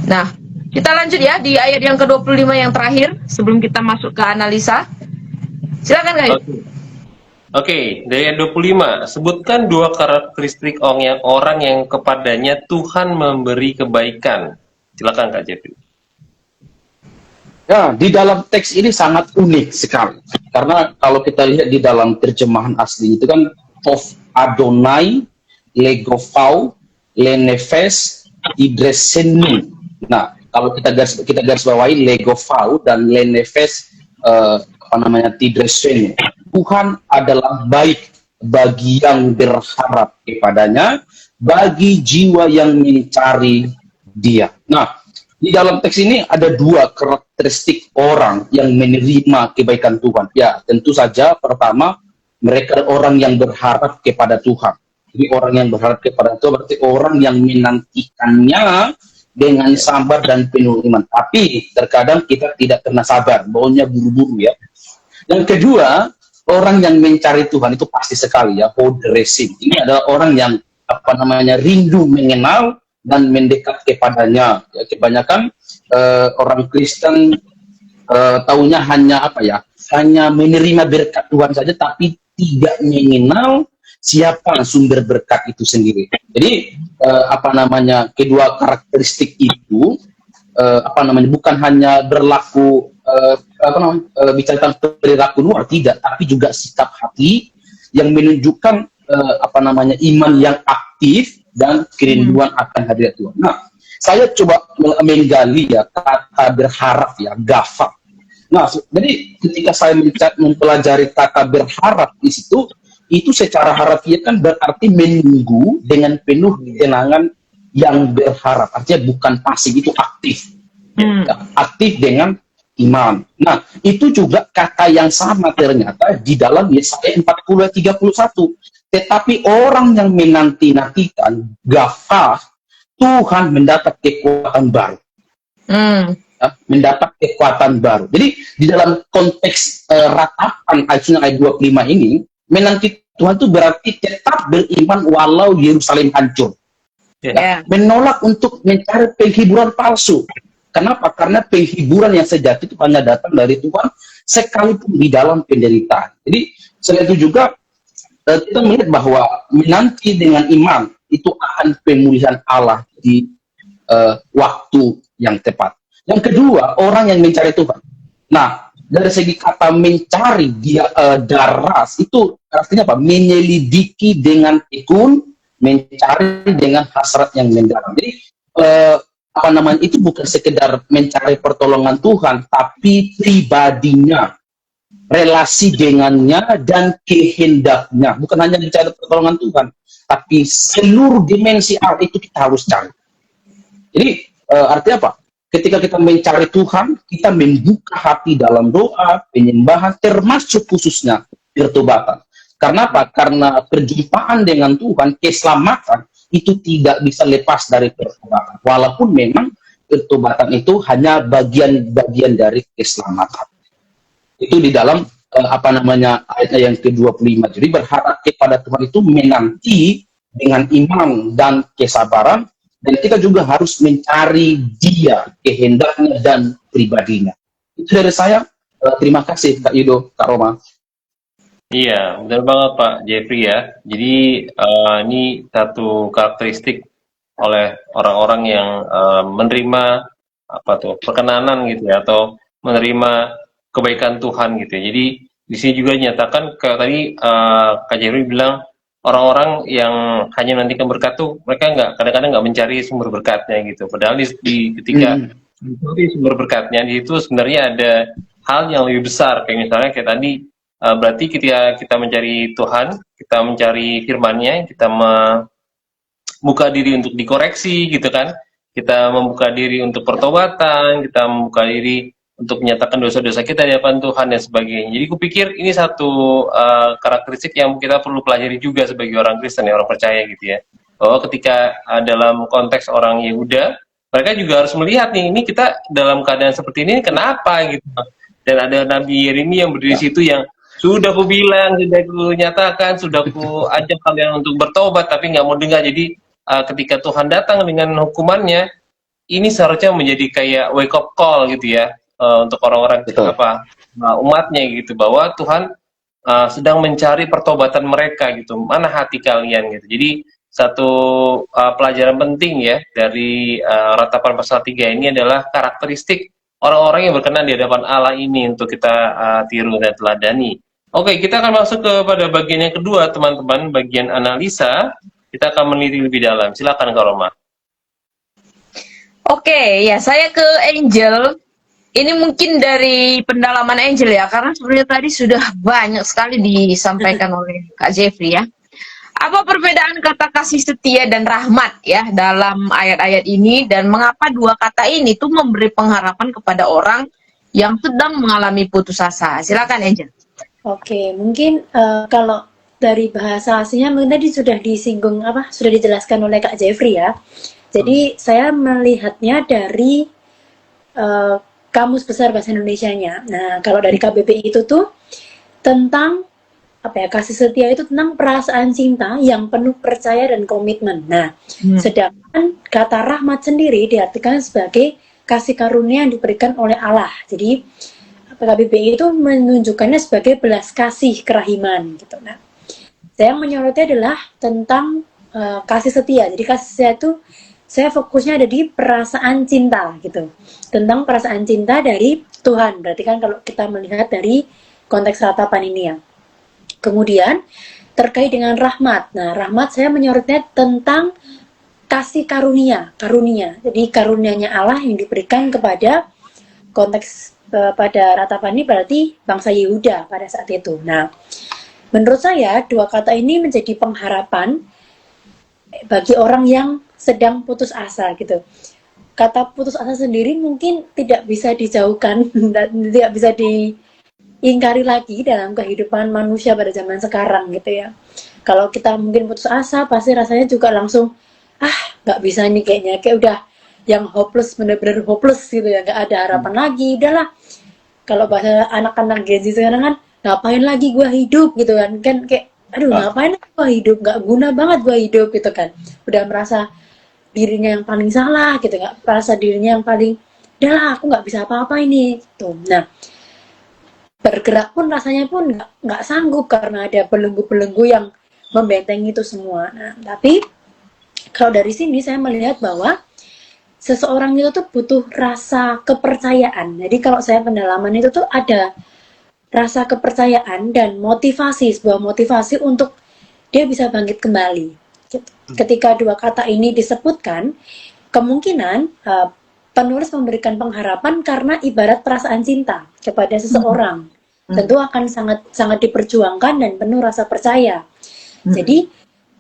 Nah, kita lanjut ya di ayat yang ke-25 yang terakhir sebelum kita masuk ke analisa. Silakan guys. Oke, dari ayat 25, sebutkan dua karakteristik orang yang kepadanya Tuhan memberi kebaikan. Silakan Kak Jeffrey. Ya, di dalam teks ini sangat unik sekali. Karena kalau kita lihat di dalam terjemahan asli itu kan of Adonai, Legofau, Lenefes, Idresenu. Nah, kalau kita garis bawahi Legofau dan Lenefes Tidresenu. Tuhan adalah baik bagi yang berharap kepadanya, bagi jiwa yang mencari Dia. Nah, di dalam teks ini ada dua karakteristik orang yang menerima kebaikan Tuhan. Ya, tentu saja pertama, mereka orang yang berharap kepada Tuhan. Jadi orang yang berharap kepada Tuhan berarti orang yang menantikannya dengan sabar dan penuh iman. Tapi terkadang kita tidak pernah sabar, maunya buru-buru ya. Yang kedua, orang yang mencari Tuhan itu pasti sekali ya, Hodresim. Ini adalah orang yang rindu mengenal dan mendekat kepadanya. Ya, kebanyakan orang Kristen taunya hanya hanya menerima berkat Tuhan saja, tapi tidak mengenal siapa sumber berkat itu sendiri. Jadi kedua karakteristik itu bukan hanya berlaku bicara tentang perilaku luar, tidak, tapi juga sikap hati yang menunjukkan iman yang aktif dan kerinduan akan hadirat Tuhan. Nah, saya coba menggali ya kata berharap ya, gafa. Nah, jadi ketika saya mempelajari kata berharap di situ, itu secara harafiah kan berarti menunggu dengan penuh ketenangan yang berharap. Artinya bukan pasif, itu aktif. Aktif dengan iman. Nah, itu juga kata yang sama ternyata di dalam Yesaya 40:31. Tetapi orang yang menanti-nantikan gafah, Tuhan mendapat kekuatan baru. Mendapat kekuatan baru. Jadi di dalam konteks ratapan ayat 25 ini, menanti Tuhan itu berarti tetap beriman walau Yerusalem hancur. Menolak untuk mencari penghiburan palsu. Kenapa? Karena penghiburan yang sejati itu hanya datang dari Tuhan, sekalipun di dalam penderitaan. Jadi selain itu juga kita melihat bahwa menanti dengan iman itu akan pemulihan Allah di waktu yang tepat. Yang kedua, orang yang mencari Tuhan. Nah, dari segi kata mencari, dia daras itu artinya apa? Menyelidiki dengan tekun, mencari dengan hasrat yang mendalam. Jadi apa namanya, itu bukan sekedar mencari pertolongan Tuhan, tapi pribadinya, relasi dengannya dan kehendaknya. Bukan hanya mencari pertolongan Tuhan, tapi seluruh dimensi Allah itu kita harus cari. Jadi artinya apa? Ketika kita mencari Tuhan, kita membuka hati dalam doa, penyembahan, termasuk khususnya pertobatan. Karena apa? Karena perjumpaan dengan Tuhan, keselamatan itu tidak bisa lepas dari pertobatan. Walaupun memang pertobatan itu hanya bagian-bagian dari keselamatan. Itu di dalam apa namanya, ayatnya yang ke-25. Jadi berharap kepada Tuhan itu menanti dengan iman dan kesabaran, dan kita juga harus mencari Dia, kehendaknya dan pribadinya. Itu dari saya. Terima kasih Kak Yudo, Kak Roma. Iya, benar banget Pak Jeffrey ya. Jadi ini satu karakteristik oleh orang-orang yang menerima apa tuh perkenanan gitu ya, atau menerima kebaikan Tuhan gitu ya. Jadi di sini juga dinyatakan kayak tadi Kak Jeffrey bilang orang-orang yang hanya menantikan berkat tuh mereka kadang-kadang nggak mencari sumber berkatnya gitu. Padahal ketika mencari sumber berkatnya di situ sebenarnya ada hal yang lebih besar, kayak misalnya kayak tadi berarti ketika kita mencari Tuhan, kita mencari firman-Nya, kita membuka diri untuk dikoreksi gitu kan, kita membuka diri untuk pertobatan, kita membuka diri untuk menyatakan dosa-dosa kita di hadapan Tuhan dan sebagainya. Jadi kupikir ini satu karakteristik yang kita perlu pelajari juga sebagai orang Kristen, orang percaya gitu ya, bahwa ketika dalam konteks orang Yehuda, mereka juga harus melihat nih, ini kita dalam keadaan seperti ini kenapa gitu. Dan ada Nabi Yeremia yang berdiri di situ yang sudah ku bilang, sudah ku nyatakan, sudah ku ajak kalian untuk bertobat, tapi nggak mau dengar. Jadi ketika Tuhan datang dengan hukumannya, ini seharusnya menjadi kayak wake up call gitu ya, untuk orang-orang umatnya gitu, bahwa Tuhan sedang mencari pertobatan mereka gitu. Mana hati kalian gitu. Jadi satu pelajaran penting ya dari ratapan pasal 3 ini adalah karakteristik orang-orang yang berkenan di hadapan Allah ini untuk kita tiru dan teladani. Oke, kita akan masuk kepada bagian yang kedua, teman-teman, bagian analisa. Kita akan meneliti lebih dalam. Silakan, Kak Roma. Oke, ya saya ke Angel. Ini mungkin dari pendalaman Angel ya, karena sebenarnya tadi sudah banyak sekali disampaikan oleh Kak Jeffrey ya. Apa perbedaan kata kasih setia dan rahmat ya dalam ayat-ayat ini, dan mengapa dua kata ini tuh memberi pengharapan kepada orang yang sedang mengalami putus asa? Silakan Angel. Oke, mungkin kalau dari bahasa aslinya mungkin tadi sudah disinggung sudah dijelaskan oleh Kak Jeffrey ya. Jadi saya melihatnya dari Kamus Besar Bahasa Indonesianya. Nah, kalau dari KBBI itu tuh tentang kasih setia itu tentang perasaan cinta yang penuh percaya dan komitmen. Nah, sedangkan kata rahmat sendiri diartikan sebagai kasih karunia yang diberikan oleh Allah. Jadi KBBI itu menunjukkannya sebagai belas kasih kerahiman gitu. Nah, saya menyorotnya adalah tentang kasih setia. Jadi kasih setia itu saya fokusnya ada di perasaan cinta gitu. Tentang perasaan cinta dari Tuhan. Berarti kan kalau kita melihat dari konteks ratapan ini ya. Kemudian terkait dengan rahmat. Nah, rahmat saya menyorotnya tentang kasih karunia. Jadi karunianya Allah yang diberikan kepada konteks pada ratapan ini berarti bangsa Yehuda pada saat itu. Nah, menurut saya dua kata ini menjadi pengharapan bagi orang yang sedang putus asa gitu. Kata putus asa sendiri mungkin tidak bisa dijauhkan dan tidak bisa diingkari lagi dalam kehidupan manusia pada zaman sekarang gitu ya. Kalau kita mungkin putus asa, pasti rasanya juga langsung nggak bisa nih kayaknya, kayak udah yang hopeless, bener-bener hopeless gitu ya, nggak ada harapan lagi, udahlah. Kalau bahasa anak-anak Gen Z sekarang kan, ngapain lagi gua hidup gitu kan kayak aduh ngapain gua hidup, nggak guna banget gua hidup gitu kan, udah merasa dirinya yang paling salah gitu, nggak merasa dirinya yang paling, udahlah aku nggak bisa apa-apa ini tuh. Nah, bergerak pun rasanya pun nggak sanggup karena ada belenggu-belenggu yang membentengi itu semua. Nah, tapi kalau dari sini saya melihat bahwa seseorang itu tuh butuh rasa kepercayaan. Jadi kalau saya pendalaman itu tuh ada rasa kepercayaan dan motivasi, sebuah motivasi untuk dia bisa bangkit kembali. Gitu. Ketika dua kata ini disebutkan, kemungkinan penulis memberikan pengharapan karena ibarat perasaan cinta kepada seseorang. Tentu akan sangat diperjuangkan dan penuh rasa percaya. Jadi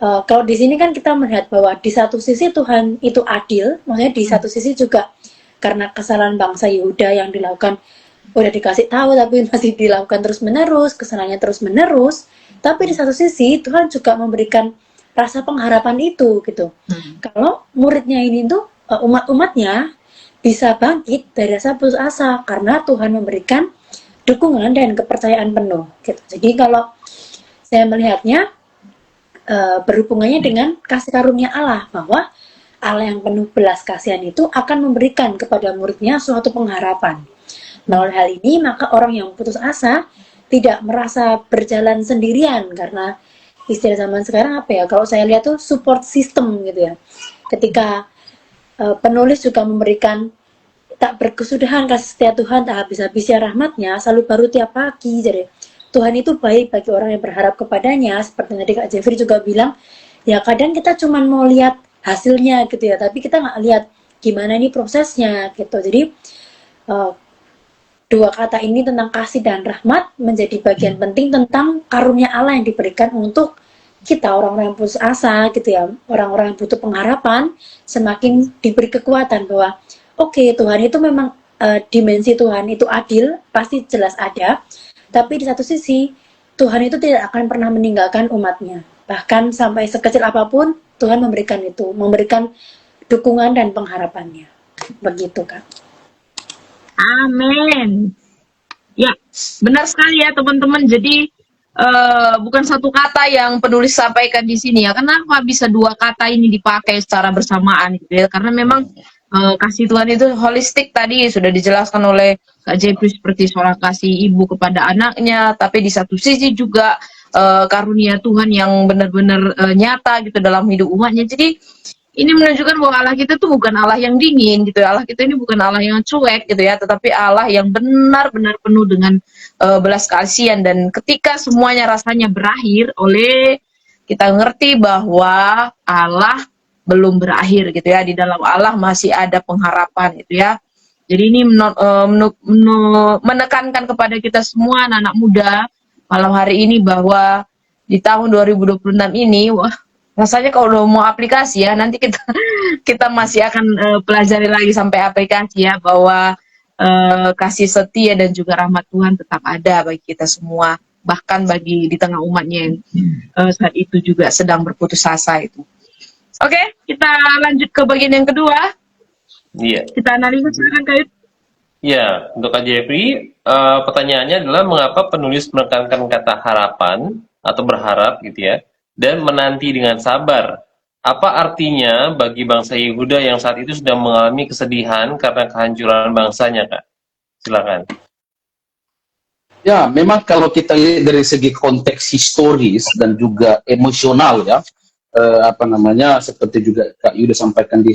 kalau di sini kan kita melihat bahwa di satu sisi Tuhan itu adil, maksudnya di satu sisi juga karena kesalahan bangsa Yehuda yang dilakukan udah dikasih tahu tapi masih dilakukan terus-menerus, kesalahannya terus-menerus. Tapi di satu sisi Tuhan juga memberikan rasa pengharapan itu gitu. Kalau muridnya ini tuh umat-umatnya bisa bangkit dari rasa putus asa karena Tuhan memberikan dukungan dan kepercayaan penuh gitu. Jadi kalau saya melihatnya berhubungannya dengan kasih karunia Allah, bahwa Allah yang penuh belas kasihan itu akan memberikan kepada muridnya suatu pengharapan. Melalui hal ini maka orang yang putus asa tidak merasa berjalan sendirian, karena istilah zaman sekarang apa ya, kalau saya lihat tuh support system gitu ya. Ketika penulis juga memberikan tak berkesudahan kasih setia Tuhan, tak habis-habisnya rahmatnya, selalu baru tiap pagi. Jadi Tuhan itu baik bagi orang yang berharap kepadanya. Seperti tadi Kak Jeffrey juga bilang, ya kadang kita cuma mau lihat hasilnya gitu ya, tapi kita nggak lihat gimana ini prosesnya gitu. Jadi dua kata ini tentang kasih dan rahmat menjadi bagian penting tentang karunia Allah yang diberikan untuk kita orang-orang yang putus asa gitu ya, orang-orang yang butuh pengharapan, semakin diberi kekuatan bahwa oke, Tuhan itu memang dimensi Tuhan itu adil, pasti jelas ada, tapi di satu sisi Tuhan itu tidak akan pernah meninggalkan umatnya, bahkan sampai sekecil apapun Tuhan memberikan itu, memberikan dukungan dan pengharapannya. Begitu Kak. Amin. Ya, benar sekali ya teman-teman. Jadi bukan satu kata yang penulis sampaikan di sini ya. Kenapa bisa dua kata ini dipakai secara bersamaan gitu ya? Karena memang kasih Tuhan itu holistik, tadi sudah dijelaskan oleh Kak Jeffrey, seperti seorang kasih ibu kepada anaknya, tapi di satu sisi juga karunia Tuhan yang benar-benar nyata gitu dalam hidup umatnya. Jadi ini menunjukkan bahwa Allah kita tuh bukan Allah yang dingin gitu ya. Allah kita ini bukan Allah yang cuek gitu ya, tetapi Allah yang benar-benar penuh dengan belas kasihan. Dan ketika semuanya rasanya berakhir, kita ngerti bahwa Allah belum berakhir gitu ya. Di dalam Allah masih ada pengharapan gitu ya. Jadi ini menekankan kepada kita semua anak-anak muda malam hari ini bahwa di tahun 2026 ini, wah, rasanya kalau udah mau aplikasi ya, nanti kita masih akan pelajari lagi sampai aplikasi ya, bahwa kasih setia dan juga rahmat Tuhan tetap ada bagi kita semua, bahkan bagi di tengah umatnya yang saat itu juga sedang berputus asa itu. Oke, kita lanjut ke bagian yang kedua. Iya. Kita analisa, silakan Kak. Ya, untuk Kak Jeffrey, pertanyaannya adalah mengapa penulis menekankan kata harapan atau berharap gitu ya, dan menanti dengan sabar. Apa artinya bagi bangsa Yehuda yang saat itu sedang mengalami kesedihan karena kehancuran bangsanya, Kak? Silakan. Ya, memang kalau kita lihat dari segi konteks historis dan juga emosional ya, seperti juga Kak Yuda sampaikan di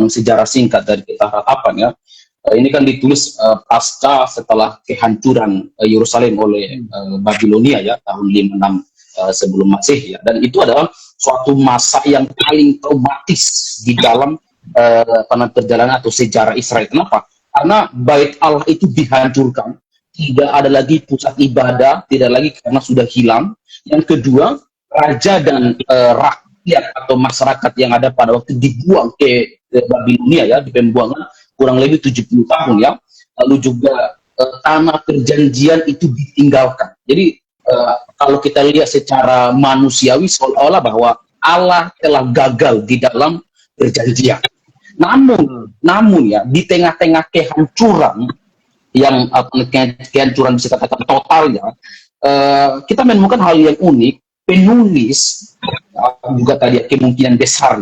sejarah singkat dari kita harapan ya, ini kan ditulis pasca setelah kehancuran Yerusalem oleh Babilonia ya, tahun 56 sebelum Masehi ya, dan itu adalah suatu masa yang paling traumatis di dalam perjalanan atau sejarah Israel. Kenapa? Karena bait Allah itu dihancurkan, tidak ada lagi pusat ibadah, tidak lagi karena sudah hilang. Yang kedua, raja dan rakyat atau masyarakat yang ada pada waktu dibuang ke Babilonia ya, di pembuangan kurang lebih 70 tahun ya. Lalu juga tanah perjanjian itu ditinggalkan. Jadi kalau kita lihat secara manusiawi, seolah-olah bahwa Allah telah gagal di dalam perjanjian. Namun ya, di tengah-tengah kehancuran yang kehancuran bisa katakan total ya, kita menemukan hal yang unik. Penulis juga tadi kemungkinan besar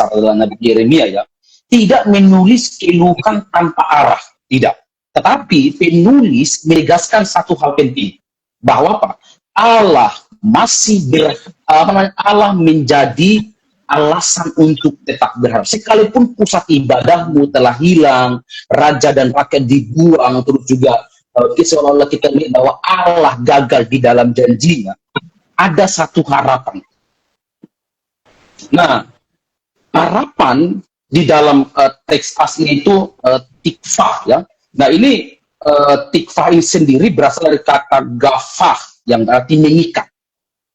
adalah Nabi Yeremia ya, tidak menulis keluhan tanpa arah, tidak. Tetapi penulis menegaskan satu hal penting, bahwa Allah masih Allah menjadi alasan untuk tetap berharap. Sekalipun pusat ibadahmu telah hilang, raja dan rakyat dibuang, terus juga seolah-olah kita lihat bahwa Allah gagal di dalam janjinya, ada satu harapan. Nah, harapan di dalam teks asli itu tikfah ya. Nah, ini tikfah ini sendiri berasal dari kata gafah yang berarti mengikat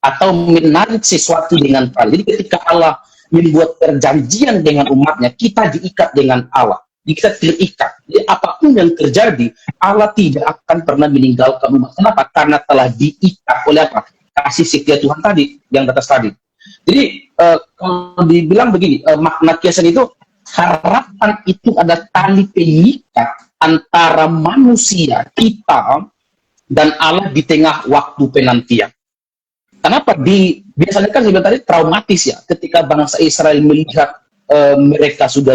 atau menarik sesuatu dengan tali. Jadi ketika Allah membuat perjanjian dengan umatnya, kita diikat dengan Allah. Kita terikat. Jadi apapun yang terjadi, Allah tidak akan pernah meninggalkan umat. Kenapa? Karena telah diikat oleh apa? Kasih setia Tuhan tadi, yang di atas tadi. Jadi kalau dibilang begini, makna kiasan itu, harapan itu ada tali pengikat antara manusia, kita, dan Allah di tengah waktu penantian. Kenapa? Biasanya kan sebenarnya tadi traumatis ya, ketika bangsa Israel melihat mereka sudah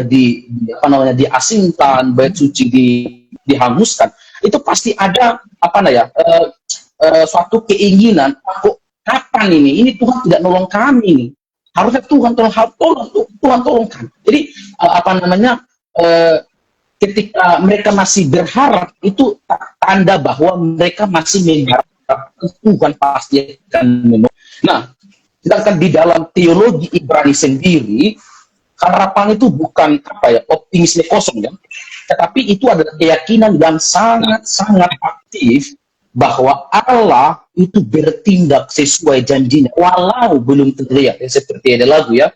diasingkan, bait suci dihanguskan, itu pasti ada suatu keinginan, kapan ini? Ini Tuhan tidak nolong kami nih. Harusnya Tuhan tolong kami. Jadi ketika mereka masih berharap, itu tanda bahwa mereka masih mengharap Tuhan pasti akan menolong. Nah, sedangkan di dalam teologi Ibrani sendiri, harapan itu bukan optimisme kosong ya, tetapi itu adalah keyakinan yang sangat aktif bahwa Allah itu bertindak sesuai janjinya walau belum terlihat ya, seperti ada lagu ya,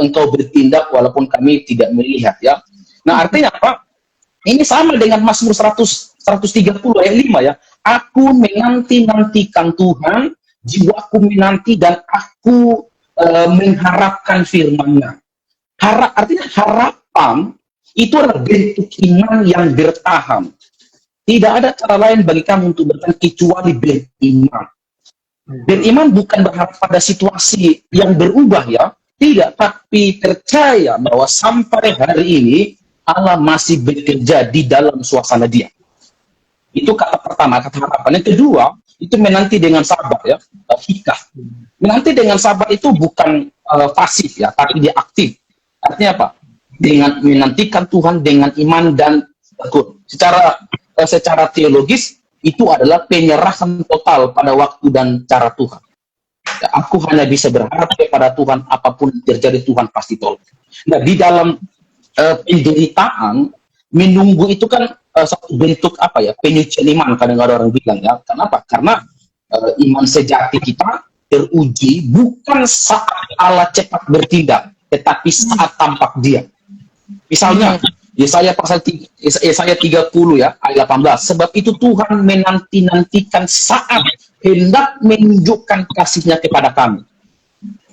engkau bertindak walaupun kami tidak melihat ya. Nah, artinya apa? Ini sama dengan Mazmur 130 ayat 5 ya. Aku menanti-nantikan Tuhan, jiwaku menanti dan aku mengharapkan firman-Nya. Artinya harapan itu adalah bentuk iman yang bertahan. Tidak ada cara lain bagi kamu untuk bertahan kecuali beriman. Beriman bukan berharap pada situasi yang berubah ya, tidak, tapi percaya bahwa sampai hari ini Allah masih bekerja di dalam suasana Dia. Itu kata pertama, kata harapan. Yang kedua, itu menanti dengan sabar ya, hikah. Menanti dengan sabar itu bukan pasif ya, tapi dia aktif. Artinya apa? Dengan menantikan Tuhan dengan iman dan tekun. Secara teologis itu adalah penyerahan total pada waktu dan cara Tuhan. Ya, aku hanya bisa berharap kepada Tuhan, apapun yang terjadi Tuhan pasti tolong. Nah, di dalam penderitaan, menunggu itu kan satu bentuk penyucian iman, kadang-kadang orang bilang ya. Kenapa? Karena iman sejati kita teruji bukan saat Allah cepat bertindak, tetapi saat tampak Dia. Misalnya Yesaya 30 ya ayat 18, sebab itu Tuhan menanti-nantikan saat hendak menunjukkan kasih-Nya kepada kami.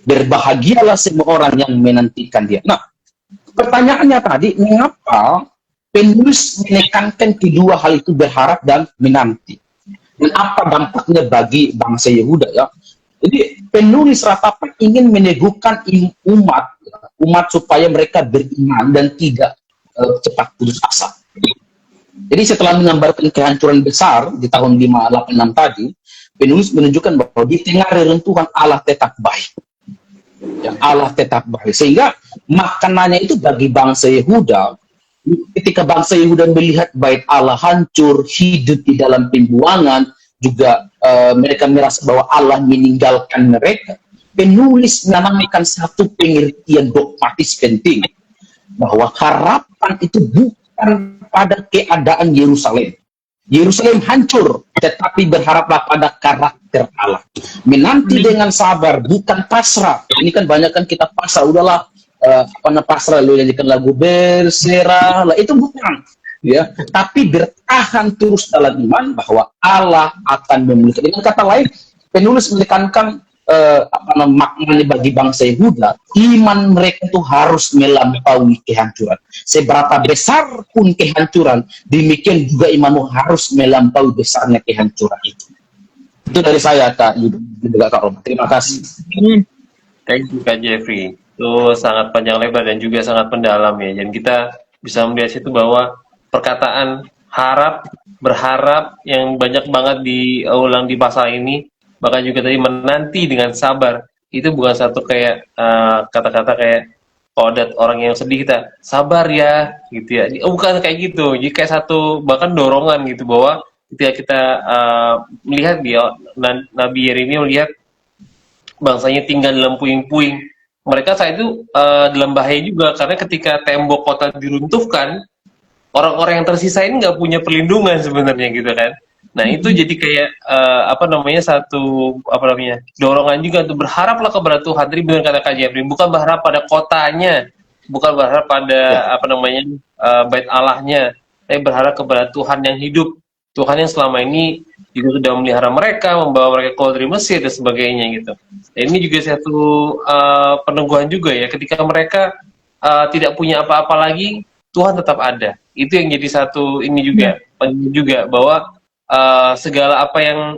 Berbahagialah semua orang yang menantikan Dia. Nah, pertanyaannya tadi, mengapa penulis menekankan kedua hal itu, berharap dan menanti? Dan apa dampaknya bagi bangsa Yehuda ya? Jadi penulis ratapan ingin meneguhkan umat supaya mereka beriman dan tidak cepat putus asa. Jadi setelah menggambarkan kehancuran besar di tahun 586 tadi, penulis menunjukkan bahwa di tengah reruntuhan Allah tetap baik. Ya, Allah tetap baik. Sehingga makanannya itu bagi bangsa Yehuda, ketika bangsa Yehuda melihat bait Allah hancur, hidup di dalam pembuangan, juga mereka merasa bahwa Allah meninggalkan mereka. Penulis menanamkan satu pengertian dogmatis penting, bahwa harapan itu bukan pada keadaan Yerusalem. Yerusalem hancur, tetapi berharaplah pada karakter Allah. Menanti dengan sabar, bukan pasrah. Ini kan banyak kan kita pasrah, udahlah pasrah, lu nyanyikan lagu berserah lah, itu bukan. Ya, tapi bertahan terus dalam iman bahwa Allah akan memulihkan. Dengan kata lain, penulis menekankan maknanya bagi bangsa Yehuda, iman mereka itu harus melampaui kehancuran. Seberapa besar pun kehancuran, demikian juga imanmu harus melampaui besarnya kehancuran itu. Itu dari saya, Kak Yudo, juga Kak Roma. Terima kasih. Thank you, Kak Jeffrey. Itu sangat panjang lebar dan juga sangat mendalam ya. Dan kita bisa melihat situ bahwa perkataan harap, berharap yang banyak banget diulang di pasal ini, bahkan juga tadi menanti dengan sabar, itu bukan satu kayak kata-kata kayak kalau ada orang yang sedih kita sabar ya gitu ya. Bukan kayak gitu. Jadi kayak satu bahkan dorongan gitu bahwa ketika kita melihat dia Nabi Yeremia melihat bangsanya tinggal dalam puing-puing. Mereka saat itu dalam bahaya juga karena ketika tembok kota diruntuhkan, orang-orang yang tersisa ini nggak punya perlindungan sebenarnya gitu kan. Nah itu jadi kayak apa namanya satu apa namanya dorongan juga untuk berharaplah kepada Tuhan. Tadi benar kata Kak Jeffrey, bukan berharap pada kotanya, bukan berharap pada apa namanya bait Allahnya, tapi berharap kepada Tuhan yang hidup, Tuhan yang selama ini juga sudah memelihara mereka, membawa mereka keluar dari Mesir dan sebagainya gitu. Dan ini juga satu peneguhan juga ya, ketika mereka tidak punya apa-apa lagi, Tuhan tetap ada. Itu yang jadi satu ini juga penting juga bahwa segala apa yang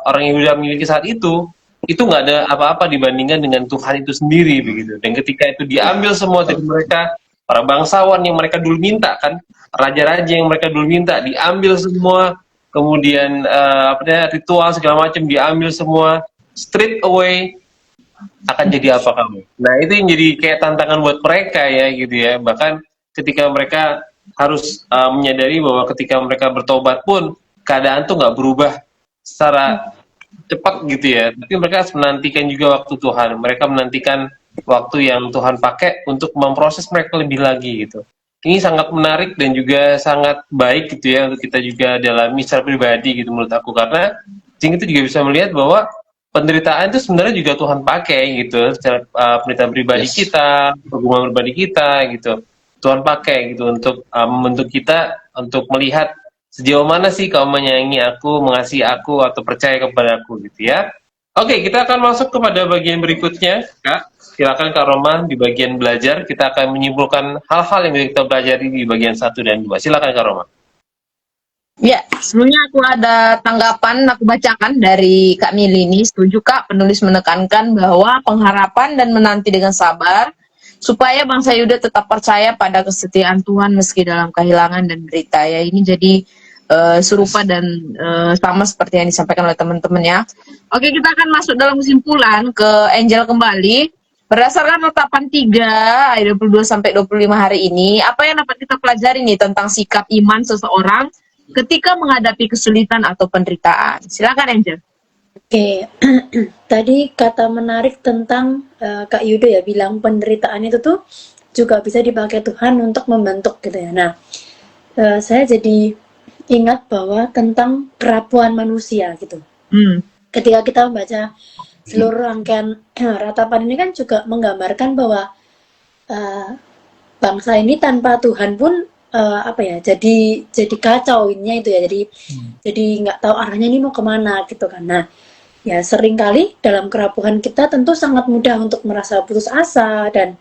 orang Yehuda miliki saat itu nggak ada apa-apa dibandingkan dengan Tuhan itu sendiri begitu. Dan ketika itu diambil semua dari mereka, para bangsawan yang mereka dulu minta kan, raja-raja yang mereka dulu minta diambil semua, kemudian apa namanya ritual segala macam diambil semua, straight away akan jadi apa kamu? Nah itu yang jadi kayak tantangan buat mereka ya gitu ya. Bahkan ketika mereka harus menyadari bahwa ketika mereka bertobat pun keadaan tuh nggak berubah secara cepat gitu ya. Tapi mereka harus menantikan juga waktu Tuhan. Mereka menantikan waktu yang Tuhan pakai untuk memproses mereka lebih lagi gitu. Ini sangat menarik dan juga sangat baik gitu ya untuk kita juga dalami secara pribadi gitu menurut aku karena itu juga bisa melihat bahwa penderitaan itu sebenarnya juga Tuhan pakai gitu secara penderitaan pribadi kita, hubungan pribadi kita gitu. Tuhan pakai gitu untuk membentuk kita untuk melihat sejauh mana sih kau menyayangi aku, mengasihi aku atau percaya kepada aku gitu ya. Oke, kita akan masuk kepada bagian berikutnya, Kak. Silakan Kak Roma di bagian belajar kita akan menyimpulkan hal-hal yang kita pelajari di bagian 1 dan 2. Silakan Kak Roma. Ya, sebelumnya aku ada tanggapan, aku bacakan dari Kak Mili ini. Setuju Kak, penulis menekankan bahwa pengharapan dan menanti dengan sabar, supaya bangsa Yuda tetap percaya pada kesetiaan Tuhan meski dalam kehilangan dan berita. Ya, ini jadi serupa dan sama seperti yang disampaikan oleh teman-teman ya. Oke, kita akan masuk dalam kesimpulan ke Angel kembali. Berdasarkan ratapan 3 ayat 22 sampai 25 hari ini, apa yang dapat kita pelajari nih tentang sikap iman seseorang ketika menghadapi kesulitan atau penderitaan? Silakan Angel. Oke, tadi kata menarik tentang Kak Yudo ya bilang penderitaan itu tuh juga bisa dipakai Tuhan untuk membentuk gitu ya. Nah, saya jadi ingat bahwa tentang kerapuhan manusia gitu. Ketika kita membaca seluruh rangkaian ratapan ini kan juga menggambarkan bahwa bangsa ini tanpa Tuhan pun apa ya jadi kacau ininya itu ya jadi nggak tahu arahnya ini mau kemana gitu kan. Nah ya seringkali dalam kerapuhan kita tentu sangat mudah untuk merasa putus asa dan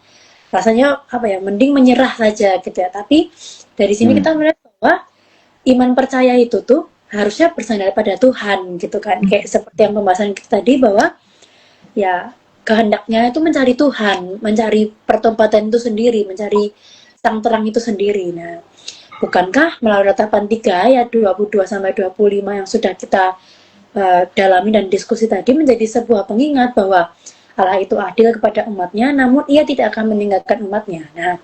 rasanya apa ya mending menyerah saja gitu ya. Tapi dari sini kita melihat bahwa iman percaya itu tuh harusnya bersandar pada Tuhan gitu kan. Kayak seperti yang pembahasan kita tadi bahwa ya kehendaknya itu mencari Tuhan, mencari pertobatan itu sendiri, mencari sang terang itu sendiri. Nah, bukankah melalui ratapan 3 ayat 22 sampai 25 yang sudah kita dalami dan diskusi tadi menjadi sebuah pengingat bahwa Allah itu adil kepada umatnya, namun ia tidak akan meninggalkan umatnya. Nah,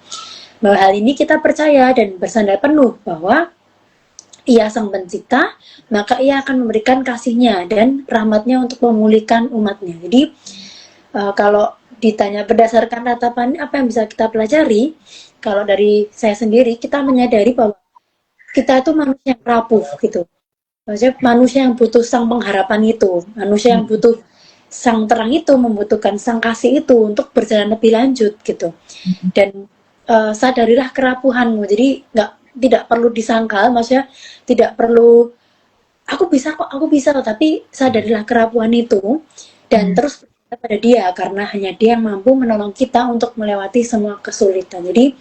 bahwa hal ini kita percaya dan bersandar penuh bahwa ia sang pencipta, maka ia akan memberikan kasihnya dan rahmatnya untuk memulihkan umatnya. Jadi kalau ditanya berdasarkan ratapan apa yang bisa kita pelajari, kalau dari saya sendiri kita menyadari bahwa kita itu manusia yang rapuh gitu. Maksudnya manusia yang butuh sang pengharapan itu, manusia yang butuh sang terang itu, membutuhkan sang kasih itu untuk berjalan lebih lanjut gitu. Dan sadarilah kerapuhanmu. Jadi tidak perlu disangkal, maksudnya tidak perlu aku bisa kok, tapi sadarilah kerapuhan itu dan terus pada dia karena hanya dia yang mampu menolong kita untuk melewati semua kesulitan. Jadi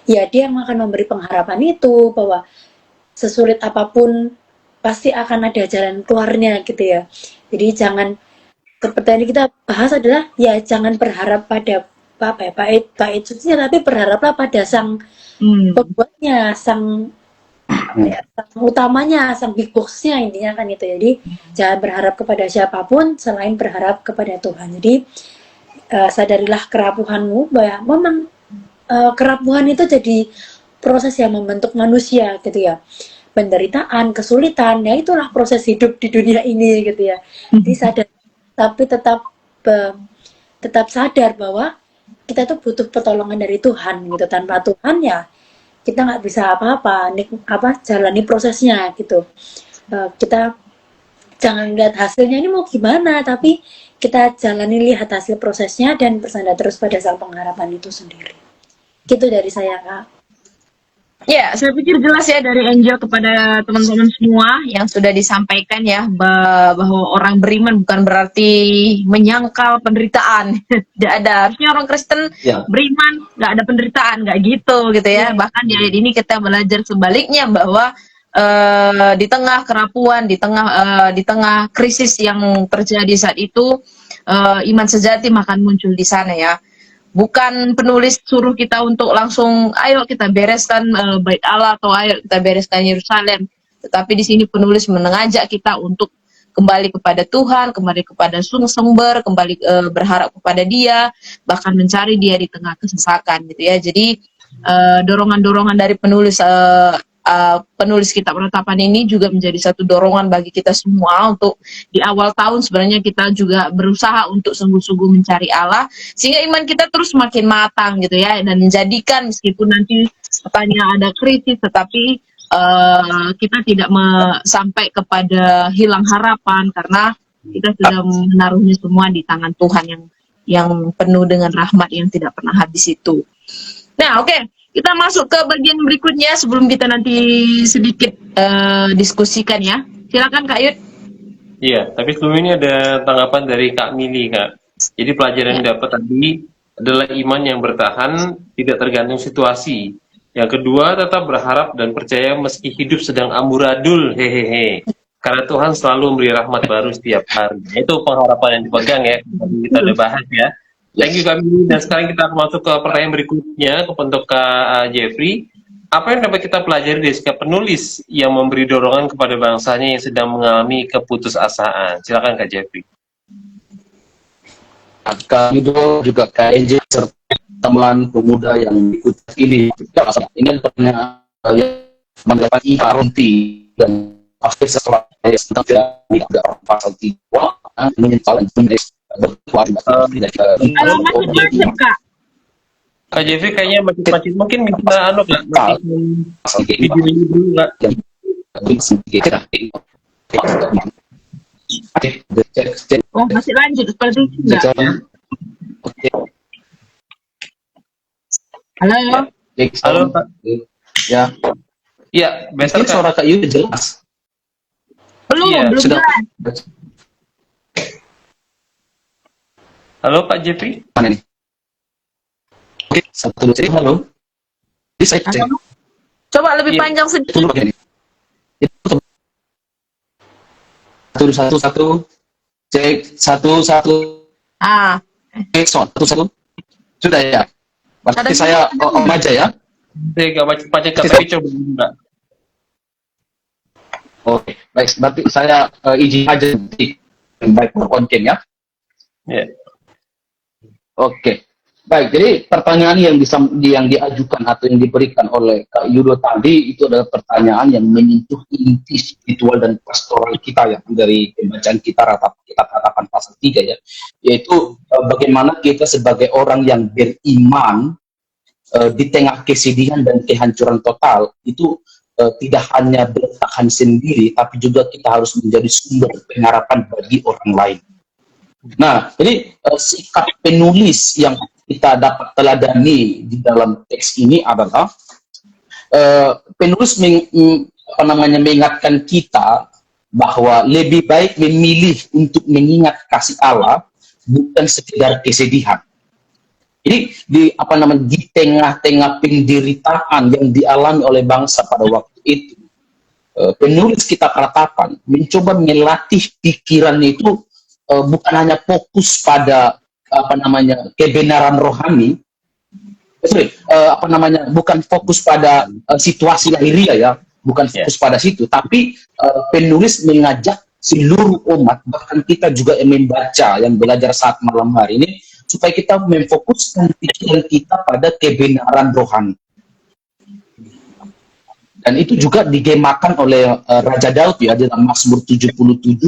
ya dia yang akan memberi pengharapan itu bahwa sesulit apapun pasti akan ada jalan keluarnya gitu ya. Jadi jangan seperti yang kita bahas adalah ya jangan berharap pada apa ya bait sucinya, tapi berharaplah pada sang pembuatnya, sang utamanya, sang big box-nya intinya kan itu. Jadi jangan berharap kepada siapapun selain berharap kepada Tuhan. Jadi sadarilah kerapuhanmu, bahwa memang kerapuhan itu jadi proses yang membentuk manusia gitu ya. Penderitaan, kesulitan, ya itulah proses hidup di dunia ini gitu ya. Jadi sadar, tapi tetap sadar bahwa kita tuh butuh pertolongan dari Tuhan gitu. Tanpa Tuhan ya kita nggak bisa apa-apa, jalani prosesnya gitu. Kita jangan lihat hasilnya ini mau gimana, tapi kita jalani, lihat hasil prosesnya dan bersandar terus pada sang pengharapan itu sendiri. Gitu dari saya, Kak. Ya, saya pikir jelas ya dari Angel kepada teman-teman semua yang sudah disampaikan ya, bahwa orang beriman bukan berarti menyangkal penderitaan. Tidak ada. Harusnya orang Kristen Ya. beriman nggak ada penderitaan, nggak gitu ya. Bahkan di ayat ini kita belajar sebaliknya bahwa di tengah kerapuan, di tengah krisis yang terjadi saat itu, iman sejati akan muncul di sana ya. Bukan penulis suruh kita untuk langsung ayo kita bereskan bait Allah atau ayo kita bereskan Yerusalem, tetapi di sini penulis mengajak kita untuk kembali kepada Tuhan, kembali kepada sumber, kembali berharap kepada Dia, bahkan mencari Dia di tengah kesesakan gitu ya. Jadi dorongan-dorongan dari penulis kitab Ratapan ini juga menjadi satu dorongan bagi kita semua untuk di awal tahun sebenarnya kita juga berusaha untuk sungguh-sungguh mencari Allah sehingga iman kita terus makin matang gitu ya, dan menjadikan meskipun nanti katanya ada krisis tetapi kita tidak sampai kepada hilang harapan karena kita sudah menaruhnya semua di tangan Tuhan yang penuh dengan rahmat yang tidak pernah habis itu. Nah, oke. Kita masuk ke bagian berikutnya sebelum kita nanti sedikit diskusikan ya. Silakan Kak Yud. Iya, tapi sebelum ini ada tanggapan dari Kak Mili, Kak. Jadi pelajaran yang dapat tadi adalah iman yang bertahan, tidak tergantung situasi. Yang kedua, tetap berharap dan percaya meski hidup sedang amburadul, hehehe. Karena Tuhan selalu memberi rahmat baru setiap hari. Itu pengharapan yang dipegang ya, kita udah bahas ya. Thank you Kak Mili. Dan sekarang kita akan masuk ke pertanyaan berikutnya untuk Kak Jeffrey. Apa yang dapat kita pelajari dari sikap penulis yang memberi dorongan kepada bangsanya yang sedang mengalami keputusasaan? Silakan Kak Jeffrey. Kak Yudo juga Kak Angel serta teman pemuda yang ikut ini. Ini pertanyaan yang mendapati Paronti dan pasti setelah tentang tidak pasal 3 menyesal dan Kalau macet Kak. Kak Jeffrey kayaknya macet-macet, mungkin bisa Kak, video ini dulu Kak. Oh, masih lanjut seperti itu enggak? Halo. Halo Kak. Ya. Iya, better Kak. Suara Kak Yudo jelas. Belum Iya, belum sudah. jelas. Halo Kak Jeffrey. Mana nih? Oke, 1 2 3 halo. Bisa cek. Halo? Coba lebih Iya. panjang sedikit. Tunggu bagian ini. Itu 1 1 1 cek 1 1 Ah, cek 1 1 sudah ya. Berarti Ada saya om aja ya. Saya gak macet-macet Kak, tapi coba dulu Kak. Oke, baik. Berarti saya izin aja nanti baik konten ya. Ya. Oke, baik. Jadi pertanyaan yang diajukan atau yang diberikan oleh Kak Yudo tadi itu adalah pertanyaan yang menyentuh inti spiritual dan pastoral kita ya, dari pembacaan kita Ratapan pasal 3 ya, yaitu bagaimana kita sebagai orang yang beriman di tengah kesedihan dan kehancuran total itu tidak hanya bertahan sendiri, tapi juga kita harus menjadi sumber pengharapan bagi orang lain. Nah, jadi sikap penulis yang kita dapat teladani di dalam teks ini adalah penulis mengingatkan kita bahwa lebih baik memilih untuk mengingat kasih Allah bukan sekedar kesedihan. Jadi di tengah-tengah penderitaan yang dialami oleh bangsa pada waktu itu, penulis kitab Ratapan mencoba melatih pikirannya itu bukan hanya fokus pada kebenaran rohani, bukan fokus pada situasi lahiriah ya, bukan fokus pada situ, tapi penulis mengajak seluruh umat, bahkan kita juga yang membaca, yang belajar saat malam hari ini, supaya kita memfokuskan pikiran kita pada kebenaran rohani. Dan itu juga digemakan oleh Raja Daud ya dalam Mazmur 77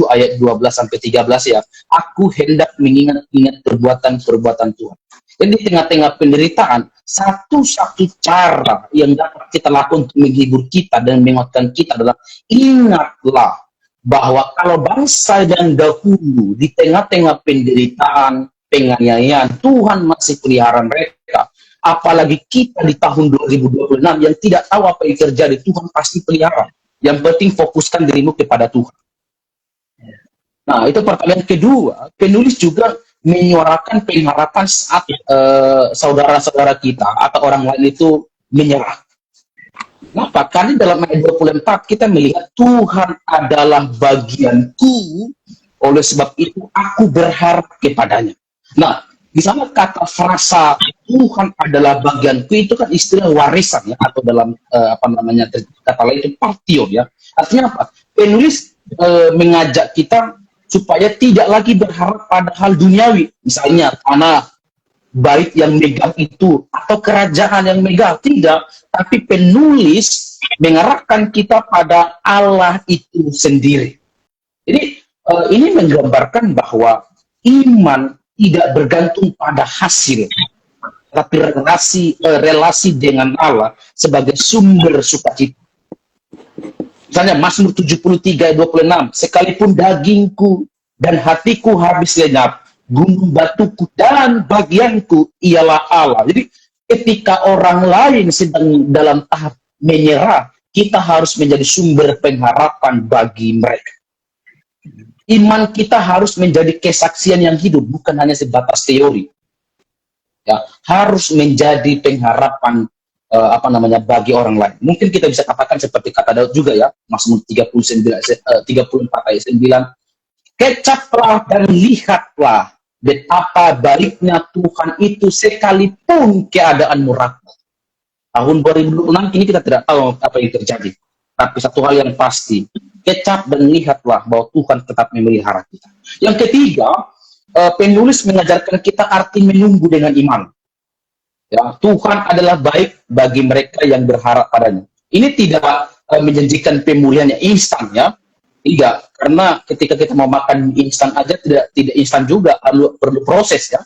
ayat 12 sampai 13 ya. Aku hendak mengingat-ingat perbuatan-perbuatan Tuhan. Dan di tengah-tengah penderitaan, satu-satu cara yang dapat kita lakukan untuk menghibur kita dan menguatkan kita adalah ingatlah bahwa kalau bangsa yang dahulu di tengah-tengah penderitaan, penganiayaan, Tuhan masih pelihara mereka. Apalagi kita di tahun 2026 yang tidak tahu apa yang terjadi, Tuhan pasti pelihara. Yang penting fokuskan dirimu kepada Tuhan. Nah, itu pertanyaan kedua. Penulis juga menyuarakan pengharapan saat saudara-saudara kita atau orang lain itu menyerah. Kenapa? Karena dalam ayat 24 kita melihat Tuhan adalah bagianku, oleh sebab itu aku berharap kepadanya. Nah, di sana kata frasa Tuhan adalah bagianku itu kan istilah warisan ya, atau dalam kata lain itu partio ya. Artinya apa? Penulis mengajak kita supaya tidak lagi berharap pada hal duniawi, misalnya tanah, bait yang megah itu atau kerajaan yang megah, tidak. Tapi penulis mengarahkan kita pada Allah itu sendiri. Jadi ini menggambarkan bahwa iman tidak bergantung pada hasil, tapi relasi dengan Allah sebagai sumber sukacita. Misalnya Mazmur 73 ayat 26, sekalipun dagingku dan hatiku habis lenyap, gunung batuku dan bagianku ialah Allah. Jadi ketika orang lain sedang dalam tahap menyerah, kita harus menjadi sumber pengharapan bagi mereka. Iman kita harus menjadi kesaksian yang hidup, bukan hanya sebatas teori. Ya, harus menjadi pengharapan bagi orang lain. Mungkin kita bisa katakan seperti kata Daud juga ya, Mazmur 34 ayat 9. Kecaplah dan lihatlah betapa baiknya Tuhan itu sekalipun keadaanmu rapuh. Tahun 2026 ini kita tidak tahu apa yang terjadi. Tapi satu hal yang pasti, kecap dan lihatlah bahwa Tuhan tetap memelihara kita. Yang ketiga, penulis mengajarkan kita arti menunggu dengan iman. Ya, Tuhan adalah baik bagi mereka yang berharap padanya. Ini tidak menjanjikan pemulihan yang instan ya. Tidak, karena ketika kita mau makan instan aja tidak instan juga, perlu proses ya.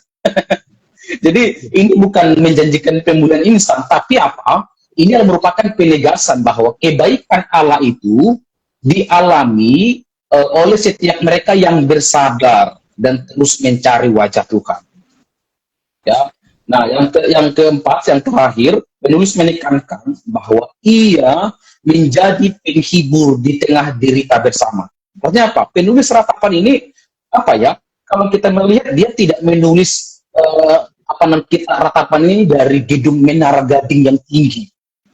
Jadi ini bukan menjanjikan pemulihan instan, tapi apa? Ini merupakan penegasan bahwa kebaikan Allah itu dialami oleh setiap mereka yang bersabar dan terus mencari wajah Tuhan. Ya. Nah, yang keempat, yang terakhir, penulis menekankan bahwa ia menjadi penghibur di tengah derita bersama. Artinya apa? Penulis ratapan ini apa ya? Kalau kita melihat dia tidak menulis ratapan ini dari gedung menara gading yang tinggi.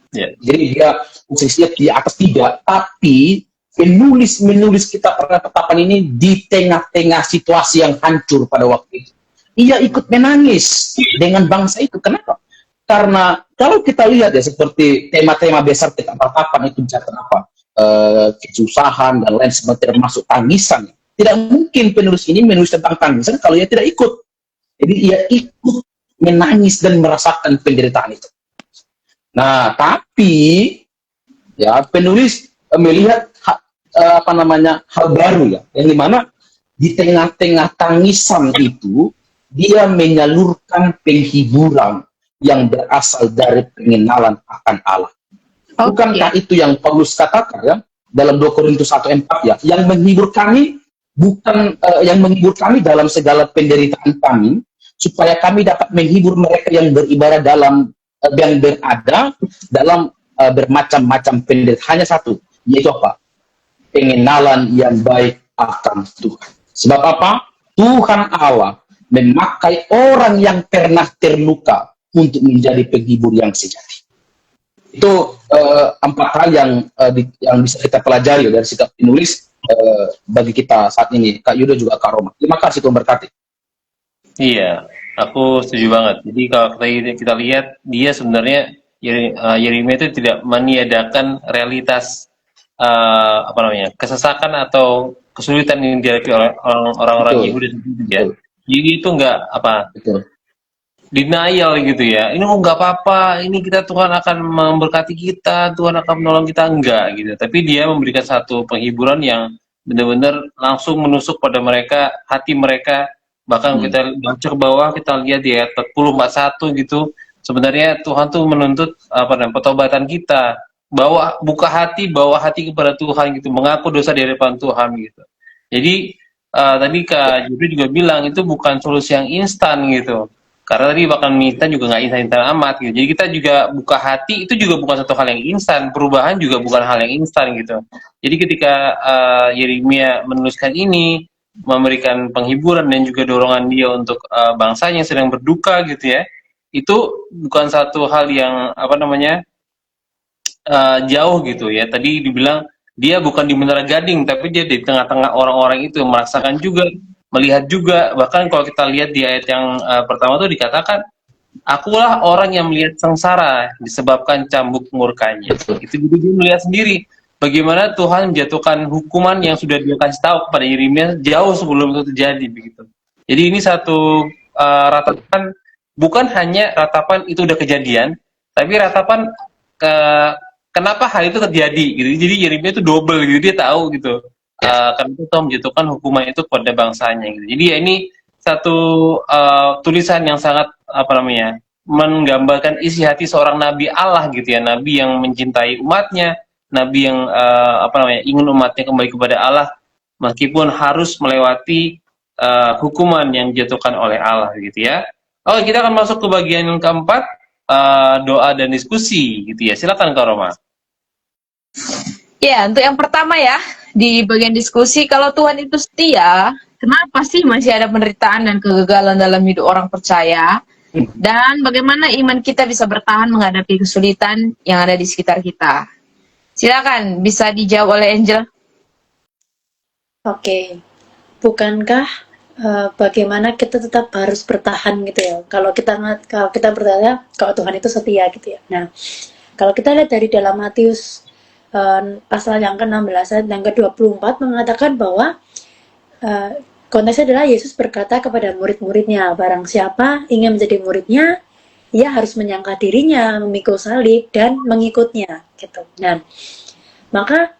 Yeah. Jadi dia posisinya di atas tidak, tapi penulis kita ratapan ini di tengah-tengah situasi yang hancur pada waktu itu. Ia ikut menangis dengan bangsa itu. Kenapa? Karena kalau kita lihat ya seperti tema-tema besar kita ratapan itu misalkan apa? Kesusahan dan lain sebagainya termasuk tangisan. Tidak mungkin penulis ini menulis tentang tangisan kalau ia tidak ikut. Jadi ia ikut menangis dan merasakan penderitaan itu. Nah, tapi ya penulis melihat hal baru ya, yang dimana di tengah-tengah tangisan itu dia menyalurkan penghiburan yang berasal dari pengenalan akan Allah. Bukankah itu yang Paulus katakan ya dalam 2 Korintus 1:4 ya, yang menghibur kami dalam segala penderitaan kami, supaya kami dapat menghibur mereka yang beribadah yang berada dalam bermacam-macam penderitaan. Hanya satu, yaitu apa? Pengenalan yang baik akan Tuhan. Sebab apa? Tuhan Allah memakai orang yang pernah terluka untuk menjadi penghibur yang sejati. Itu 4 hal yang bisa kita pelajari dari sikap penulis bagi kita saat ini, Kak Yudo juga Kak Roma. Terima kasih, Tuhan berkati. Iya, aku setuju banget. Jadi kalau kita lihat, dia sebenarnya Yeremia itu tidak meniadakan realitas kesesakan atau kesulitan yang dihadapi oleh orang-orang Yahudi ya. Jadi itu enggak denial gitu ya. Ini nggak apa-apa, ini kita Tuhan akan memberkati kita, Tuhan akan menolong kita, enggak gitu. Tapi dia memberikan satu penghiburan yang benar-benar langsung menusuk pada mereka, hati mereka. Bahkan kita baca ke bawah, kita lihat di ayat 40-41 gitu. Sebenarnya Tuhan tuh menuntut apa namanya pertobatan kita. Bawa hati kepada Tuhan gitu, mengaku dosa di hadapan Tuhan gitu. Jadi tadi Kak Jupri juga bilang itu bukan solusi yang instan gitu. Karena tadi bahkan minta juga nggak instan amat gitu. Jadi kita juga buka hati itu juga bukan satu hal yang instan. Perubahan juga bukan hal yang instan gitu. Jadi ketika Yeremia menuliskan ini, memberikan penghiburan dan juga dorongan dia untuk bangsanya yang sedang berduka gitu ya, itu bukan satu hal yang apa namanya jauh gitu ya. Tadi dibilang dia bukan di Menara Gading, tapi dia di tengah-tengah orang-orang itu merasakan juga, melihat juga. Bahkan kalau kita lihat di ayat yang pertama itu dikatakan, akulah orang yang melihat sengsara disebabkan cambuk murkanya. Itu juga dia melihat sendiri bagaimana Tuhan menjatuhkan hukuman yang sudah dia kasih tahu kepada Yeremia jauh sebelum itu terjadi begitu. Jadi ini satu ratapan, bukan hanya ratapan itu udah kejadian, tapi ratapan ke kenapa hal itu terjadi gitu. Jadi Yeremia itu double gitu, dia tahu gitu. Karena itu Tuhan menjatuhkan hukuman itu kepada bangsanya gitu. Jadi ya ini satu tulisan yang sangat apa namanya menggambarkan isi hati seorang nabi Allah gitu ya, nabi yang mencintai umatnya, nabi yang apa namanya ingin umatnya kembali kepada Allah meskipun harus melewati hukuman yang dijatuhkan oleh Allah gitu ya. Oh, kita akan masuk ke bagian yang keempat, doa dan diskusi gitu ya. Silakan Kak Roma. Ya, untuk yang pertama ya, di bagian diskusi, kalau Tuhan itu setia, kenapa sih masih ada penderitaan dan kegagalan dalam hidup orang percaya? Dan bagaimana iman kita bisa bertahan menghadapi kesulitan yang ada di sekitar kita? Silakan, bisa dijawab oleh Angel. Oke, bukankah bagaimana kita tetap harus bertahan gitu ya? Kalau kita bertanya, kalau Tuhan itu setia gitu ya. Nah, kalau kita lihat dari dalam Matius pasal yang ke-16 ayat yang ke-24 mengatakan bahwa konteksnya adalah Yesus berkata kepada murid-muridnya, barang siapa ingin menjadi muridnya, ia harus menyangka dirinya, memikul salib dan mengikutnya gitu. Nah, maka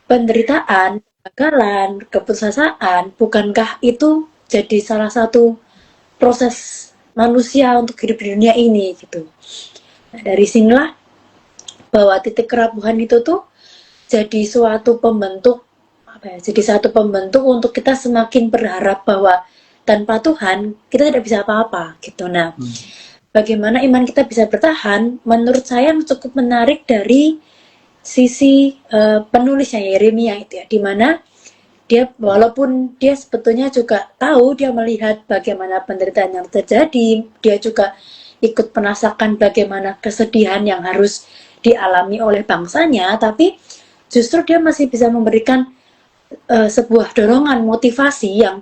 penderitaan, kegagalan, keputusasaan, bukankah itu jadi salah satu proses manusia untuk hidup di dunia ini gitu. Nah, dari sinilah bahwa titik kerapuhan itu tuh jadi suatu pembentuk jadi satu pembentuk untuk kita semakin berharap bahwa tanpa Tuhan kita tidak bisa apa-apa gitu. Nah, bagaimana iman kita bisa bertahan? Menurut saya yang cukup menarik dari sisi penulisnya Yeremia itu ya, dimana dia walaupun dia sebetulnya juga tahu, dia melihat bagaimana penderitaan yang terjadi, dia juga ikut merasakan bagaimana kesedihan yang harus dialami oleh bangsanya, tapi justru dia masih bisa memberikan sebuah dorongan, motivasi yang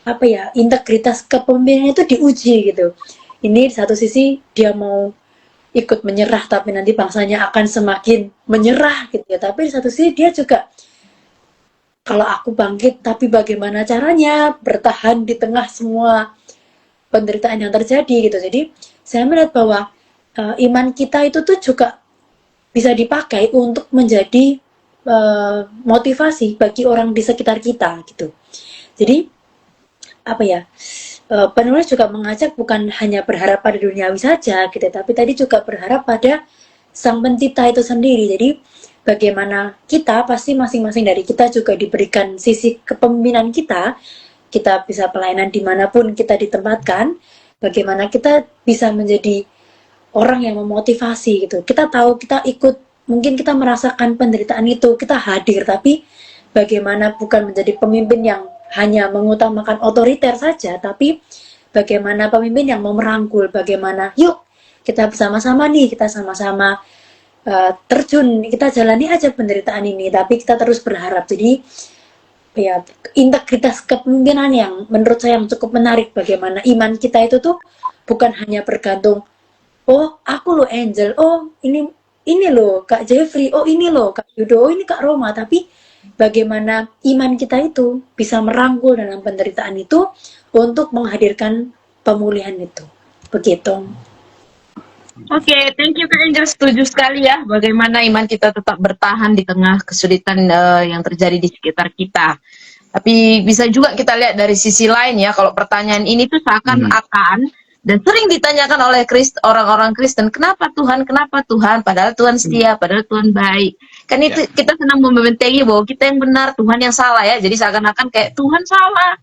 apa ya, integritas kepemimpinan itu diuji gitu. Ini di satu sisi dia mau ikut menyerah tapi nanti bangsanya akan semakin menyerah gitu ya, tapi di satu sisi dia juga kalau aku bangkit tapi bagaimana caranya bertahan di tengah semua penderitaan yang terjadi gitu. Jadi saya melihat bahwa iman kita itu tuh juga bisa dipakai untuk menjadi motivasi bagi orang di sekitar kita gitu. Jadi apa ya, penulis juga mengajak bukan hanya berharap pada duniawi saja gitu, tapi tadi juga berharap pada Sang Pencipta itu sendiri. Jadi bagaimana kita pasti masing-masing dari kita juga diberikan sisi kepemimpinan kita bisa pelayanan dimanapun kita ditempatkan, bagaimana kita bisa menjadi orang yang memotivasi gitu. Kita tahu kita ikut, mungkin kita merasakan penderitaan itu, kita hadir, tapi bagaimana bukan menjadi pemimpin yang hanya mengutamakan otoriter saja, tapi bagaimana pemimpin yang mau merangkul, bagaimana yuk kita bersama-sama nih, kita sama-sama terjun, kita jalani aja penderitaan ini, tapi kita terus berharap. Jadi ya, integritas kepemimpinan yang menurut saya yang cukup menarik, bagaimana iman kita itu tuh bukan hanya bergantung, oh aku lo Angel, oh ini loh Kak Jeffrey, oh ini loh Kak Yudo, oh ini Kak Roma, tapi bagaimana iman kita itu bisa merangkul dalam penderitaan itu untuk menghadirkan pemulihan itu. begitu. Oke, thank you Kak Angel, setuju sekali ya bagaimana iman kita tetap bertahan di tengah kesulitan yang terjadi di sekitar kita. Tapi bisa juga kita lihat dari sisi lain ya, kalau pertanyaan ini tuh seakan-akan dan sering ditanyakan oleh orang-orang Kristen, kenapa Tuhan, padahal Tuhan setia, padahal Tuhan baik. Kan itu kita senang membentengi bahwa kita yang benar, Tuhan yang salah ya. Jadi seakan-akan kayak Tuhan salah.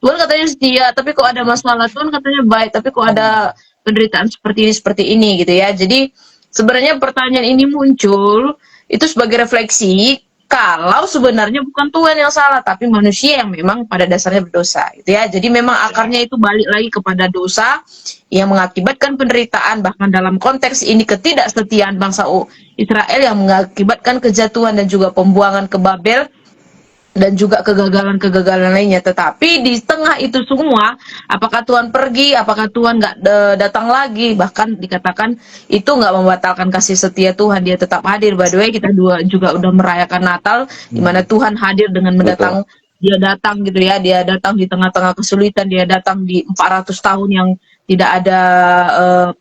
Tuhan katanya setia, tapi kok ada masalah. Tuhan katanya baik, tapi kok ada penderitaan seperti ini gitu ya. Jadi sebenarnya pertanyaan ini muncul itu sebagai refleksi kalau sebenarnya bukan Tuhan yang salah, tapi manusia yang memang pada dasarnya berdosa gitu ya. Jadi memang akarnya itu balik lagi kepada dosa yang mengakibatkan penderitaan, bahkan dalam konteks ini ketidaksetiaan bangsa Israel yang mengakibatkan kejatuhan dan juga pembuangan ke Babel dan juga kegagalan-kegagalan lainnya. Tetapi di tengah itu semua, apakah Tuhan pergi, apakah Tuhan nggak datang lagi, bahkan dikatakan itu nggak membatalkan kasih setia Tuhan, dia tetap hadir. By the way, kita juga udah merayakan Natal, di mana Tuhan hadir dengan mendatang, dia datang gitu ya, dia datang di tengah-tengah kesulitan, dia datang di 400 tahun yang tidak ada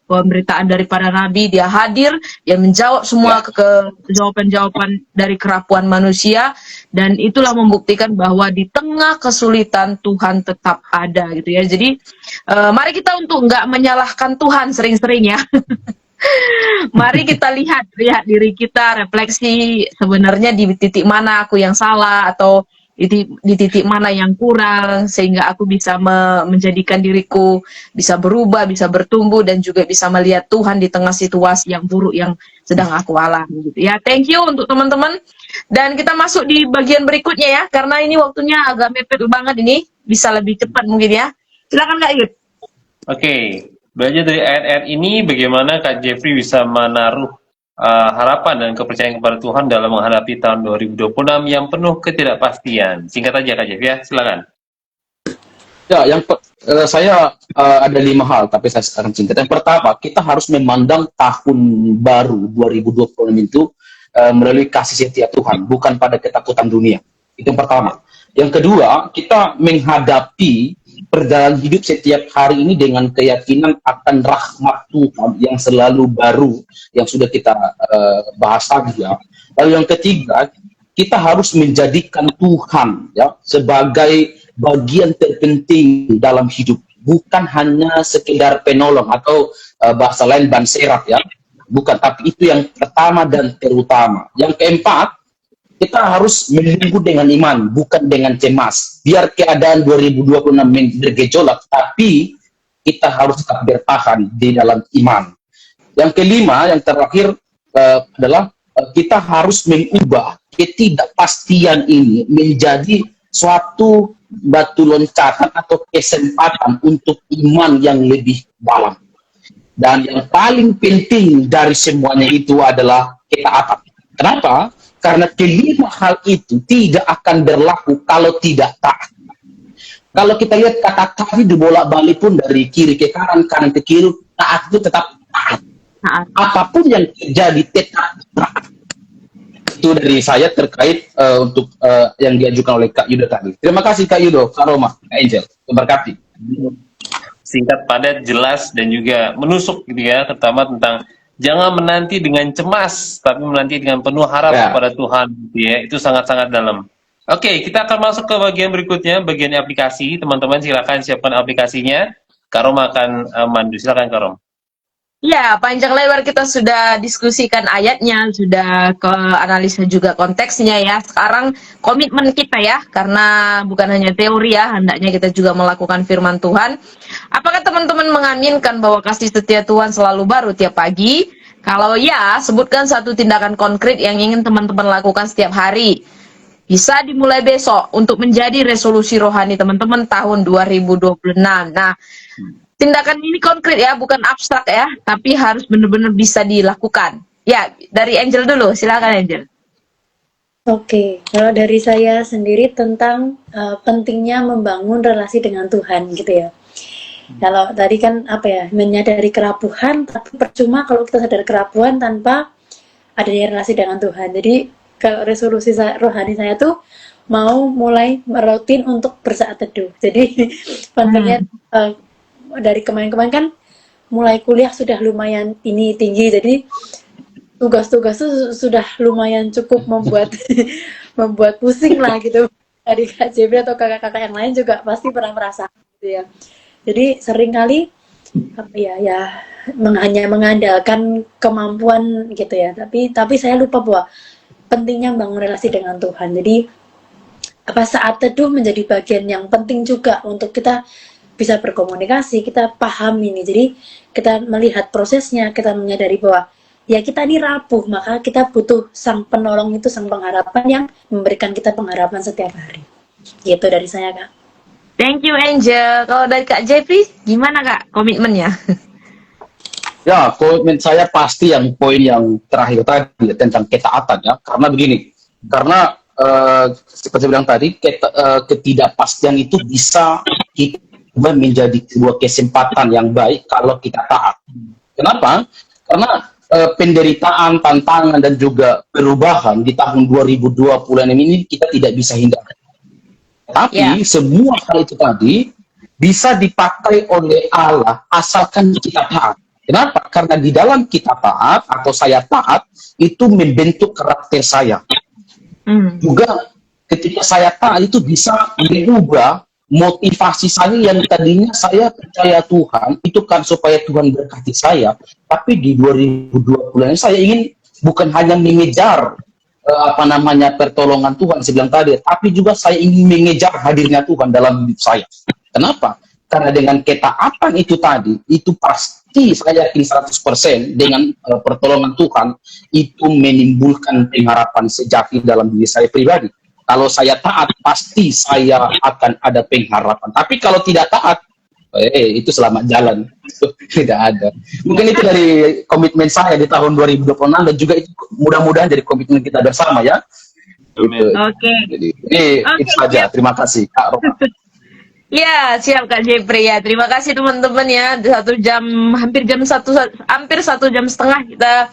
pemberitaan daripada Nabi, dia hadir, dia menjawab semua jawaban-jawaban dari kerapuan manusia, dan itulah membuktikan bahwa di tengah kesulitan Tuhan tetap ada gitu ya. Jadi mari kita untuk nggak menyalahkan Tuhan sering-sering ya. Mari kita lihat diri kita, refleksi sebenarnya di titik mana aku yang salah, atau di titik mana yang kurang, sehingga aku bisa menjadikan diriku bisa berubah, bisa bertumbuh, dan juga bisa melihat Tuhan di tengah situasi yang buruk yang sedang aku alami gitu ya. Thank you untuk teman-teman, dan kita masuk di bagian berikutnya ya, karena ini waktunya agak mepet banget, ini bisa lebih cepat mungkin ya. Silakan Kak Yud. Oke, belajar dari ayat-ayat ini bagaimana Kak Jeffrey bisa menaruh harapan dan kepercayaan kepada Tuhan dalam menghadapi tahun 2026 yang penuh ketidakpastian. Singkat aja Kak Jeffrey ya, silakan. Ya, saya ada 5 hal, tapi saya sekarang singkat. Yang pertama, kita harus memandang tahun baru 2026 itu melalui kasih setia Tuhan, bukan pada ketakutan dunia. Itu yang pertama. Yang kedua, kita menghadapi perjalanan hidup setiap hari ini dengan keyakinan akan rahmat Tuhan yang selalu baru, yang sudah kita bahas tadi ya. Lalu yang ketiga, kita harus menjadikan Tuhan ya sebagai bagian terpenting dalam hidup, bukan hanya sekedar penolong atau bahasa lain ban serap ya, bukan, tapi itu yang pertama dan terutama. Yang keempat, kita harus menunggu dengan iman, bukan dengan cemas. Biar keadaan 2026 bergejolak, tapi kita harus tetap bertahan di dalam iman. Yang kelima, yang terakhir adalah kita harus mengubah ketidakpastian ini menjadi suatu batu loncatan atau kesempatan untuk iman yang lebih dalam. Dan yang paling penting dari semuanya itu adalah ketaatan. Kenapa? Karena kelima hal itu tidak akan berlaku kalau tidak taat. Kalau kita lihat kata taat dibolak-balik pun dari kiri ke kanan, kanan ke kiri, taat itu tetap taat. Apapun yang terjadi tetap taat. Itu dari saya terkait untuk yang diajukan oleh Kak Yudo tadi. Terima kasih Kak Yudo, Kak Roma, Kak Angel. Terberkati. Singkat, padat, jelas, dan juga menusuk gitu ya, terutama tentang jangan menanti dengan cemas, tapi menanti dengan penuh harap kepada Tuhan gitu ya. Itu sangat-sangat dalam. Oke, kita akan masuk ke bagian berikutnya, bagian aplikasi. Teman-teman silakan siapkan aplikasinya. Kak Rom akan mandu. Silakan Kak Rom. Ya, panjang lebar kita sudah diskusikan ayatnya, sudah ke analisa juga konteksnya ya. Sekarang komitmen kita ya, karena bukan hanya teori ya, hendaknya kita juga melakukan firman Tuhan. Apakah teman-teman mengaminkan bahwa kasih setia Tuhan selalu baru tiap pagi? Kalau ya, sebutkan satu tindakan konkret yang ingin teman-teman lakukan setiap hari. Bisa dimulai besok untuk menjadi resolusi rohani teman-teman tahun 2026. Nah, tindakan ini konkret ya, bukan abstrak ya, tapi harus benar-benar bisa dilakukan. Ya, dari Angel dulu, silakan Angel. Oke, kalau dari saya sendiri tentang pentingnya membangun relasi dengan Tuhan gitu ya. Kalau tadi kan apa ya, menyadari kerapuhan, tapi percuma kalau kita sadar kerapuhan tanpa adanya relasi dengan Tuhan. Jadi kalau resolusi rohani saya tuh mau mulai merutin untuk bersaat teduh. Jadi pentingnya dari kemarin-kemarin kan mulai kuliah sudah lumayan ini tinggi, jadi tugas-tugas tuh sudah lumayan cukup membuat membuat pusing lah gitu. Dari Kak Jebri atau kakak-kakak yang lain juga pasti pernah merasa gitu ya. Jadi seringkali apa ya ya hanya mengandalkan kemampuan gitu ya. Tapi saya lupa bahwa pentingnya bangun relasi dengan Tuhan. Jadi apa saat teduh menjadi bagian yang penting juga untuk kita bisa berkomunikasi, kita paham ini. Jadi kita melihat prosesnya, kita menyadari bahwa ya kita ini rapuh, maka kita butuh sang penolong itu, sang pengharapan yang memberikan kita pengharapan setiap hari. Gitu dari saya, Kak. Thank you Angel. Kalau dari Kak Jeffrey, gimana Kak komitmennya? Ya, komitmen saya pasti yang poin yang terakhir tadi tentang ketaatan ya. Karena begini, karena seperti bilang tadi, ketidakpastian itu bisa kita menjadi sebuah kesempatan yang baik kalau kita taat. Kenapa? Karena penderitaan, tantangan, dan juga perubahan di tahun 2020 ini kita tidak bisa hindari. Tapi semua hal itu tadi bisa dipakai oleh Allah asalkan kita taat. Kenapa? Karena di dalam kita taat atau saya taat itu membentuk karakter saya. Juga ketika saya taat itu bisa mengubah motivasi saya yang tadinya saya percaya Tuhan itu kan supaya Tuhan berkati saya, tapi di 2020 ini saya ingin bukan hanya mengejar pertolongan Tuhan saya bilang tadi, tapi juga saya ingin mengejar hadirnya Tuhan dalam hidup saya. Kenapa? Karena dengan ketaatan itu tadi, itu pasti saya yakin 100% dengan pertolongan Tuhan itu menimbulkan pengharapan sejati dalam diri saya pribadi. Kalau saya taat, pasti saya akan ada pengharapan. Tapi kalau tidak taat, itu selamat jalan. Tidak ada. Mungkin itu dari komitmen saya di tahun 2026 dan juga itu mudah-mudahan jadi komitmen kita bersama ya. Oke. Jadi itu saja. Terima kasih Kak Roma. Ya, siap Kak Jeffrey ya. Terima kasih teman-teman ya. 1 jam, hampir 1 jam setengah kita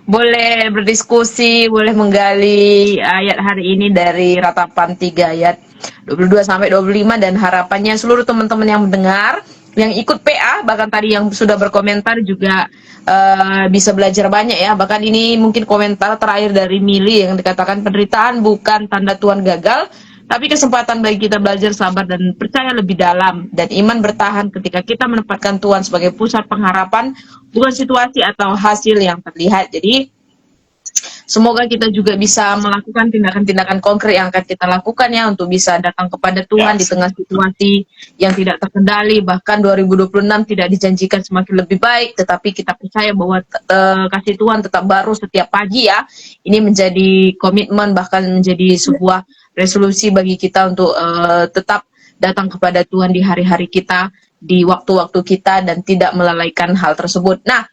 boleh berdiskusi, boleh menggali ayat hari ini dari Ratapan 3 ayat 22 sampai 25 dan harapannya seluruh teman-teman yang mendengar, yang ikut PA, bahkan tadi yang sudah berkomentar juga bisa belajar banyak ya. Bahkan ini mungkin komentar terakhir dari Mili yang dikatakan penderitaan bukan tanda Tuhan gagal, tapi kesempatan bagi kita belajar sabar dan percaya lebih dalam dan iman bertahan ketika kita menempatkan Tuhan sebagai pusat pengharapan, bukan situasi atau hasil yang terlihat. Jadi semoga kita juga bisa melakukan tindakan-tindakan konkret yang akan kita lakukan ya untuk bisa datang kepada Tuhan di tengah situasi yang tidak terkendali. Bahkan 2026 tidak dijanjikan semakin lebih baik, tetapi kita percaya bahwa kasih Tuhan tetap baru setiap pagi ya. Ini menjadi komitmen, bahkan menjadi sebuah resolusi bagi kita untuk tetap datang kepada Tuhan di hari-hari kita, di waktu-waktu kita, dan tidak melalaikan hal tersebut. Nah,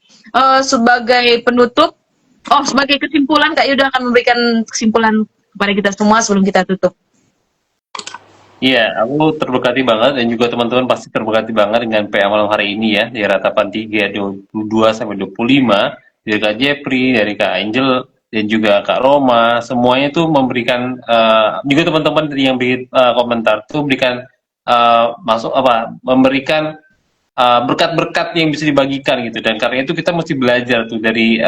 sebagai penutup, sebagai kesimpulan, Kak Yuda akan memberikan kesimpulan kepada kita semua sebelum kita tutup. Iya, aku terberkati banget dan juga teman-teman pasti terberkati banget dengan PA malam hari ini ya, di Ratapan 3 22 sampai 25 dari Kak Jeffrey, dari Kak Angel dan juga Kak Roma, semuanya tuh memberikan juga teman-teman yang beri komentar tuh memberikan memberikan berkat-berkat yang bisa dibagikan gitu, dan karena itu kita mesti belajar tuh dari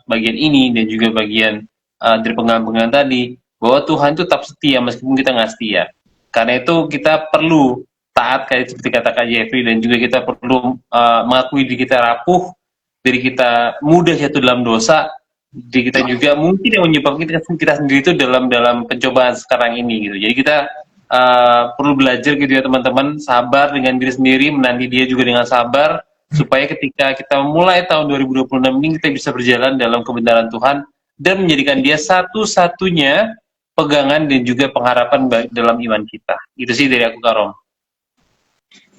bagian ini dan juga bagian dari penggambaran tadi bahwa Tuhan itu tetap setia meskipun kita nggak setia. Karena itu kita perlu taat kayak seperti kata Kak Jeffrey, dan juga kita perlu mengakui diri kita rapuh, diri kita mudah jatuh dalam dosa, diri kita juga mungkin yang menyebabkan kita sendiri itu dalam pencobaan sekarang ini gitu. Jadi kita perlu belajar gitu ya teman-teman, sabar dengan diri sendiri, menanti dia juga dengan sabar, supaya ketika kita mulai tahun 2026 ini kita bisa berjalan dalam kebenaran Tuhan dan menjadikan dia satu-satunya pegangan dan juga pengharapan dalam iman kita. Itu sih dari aku, Kak Rom.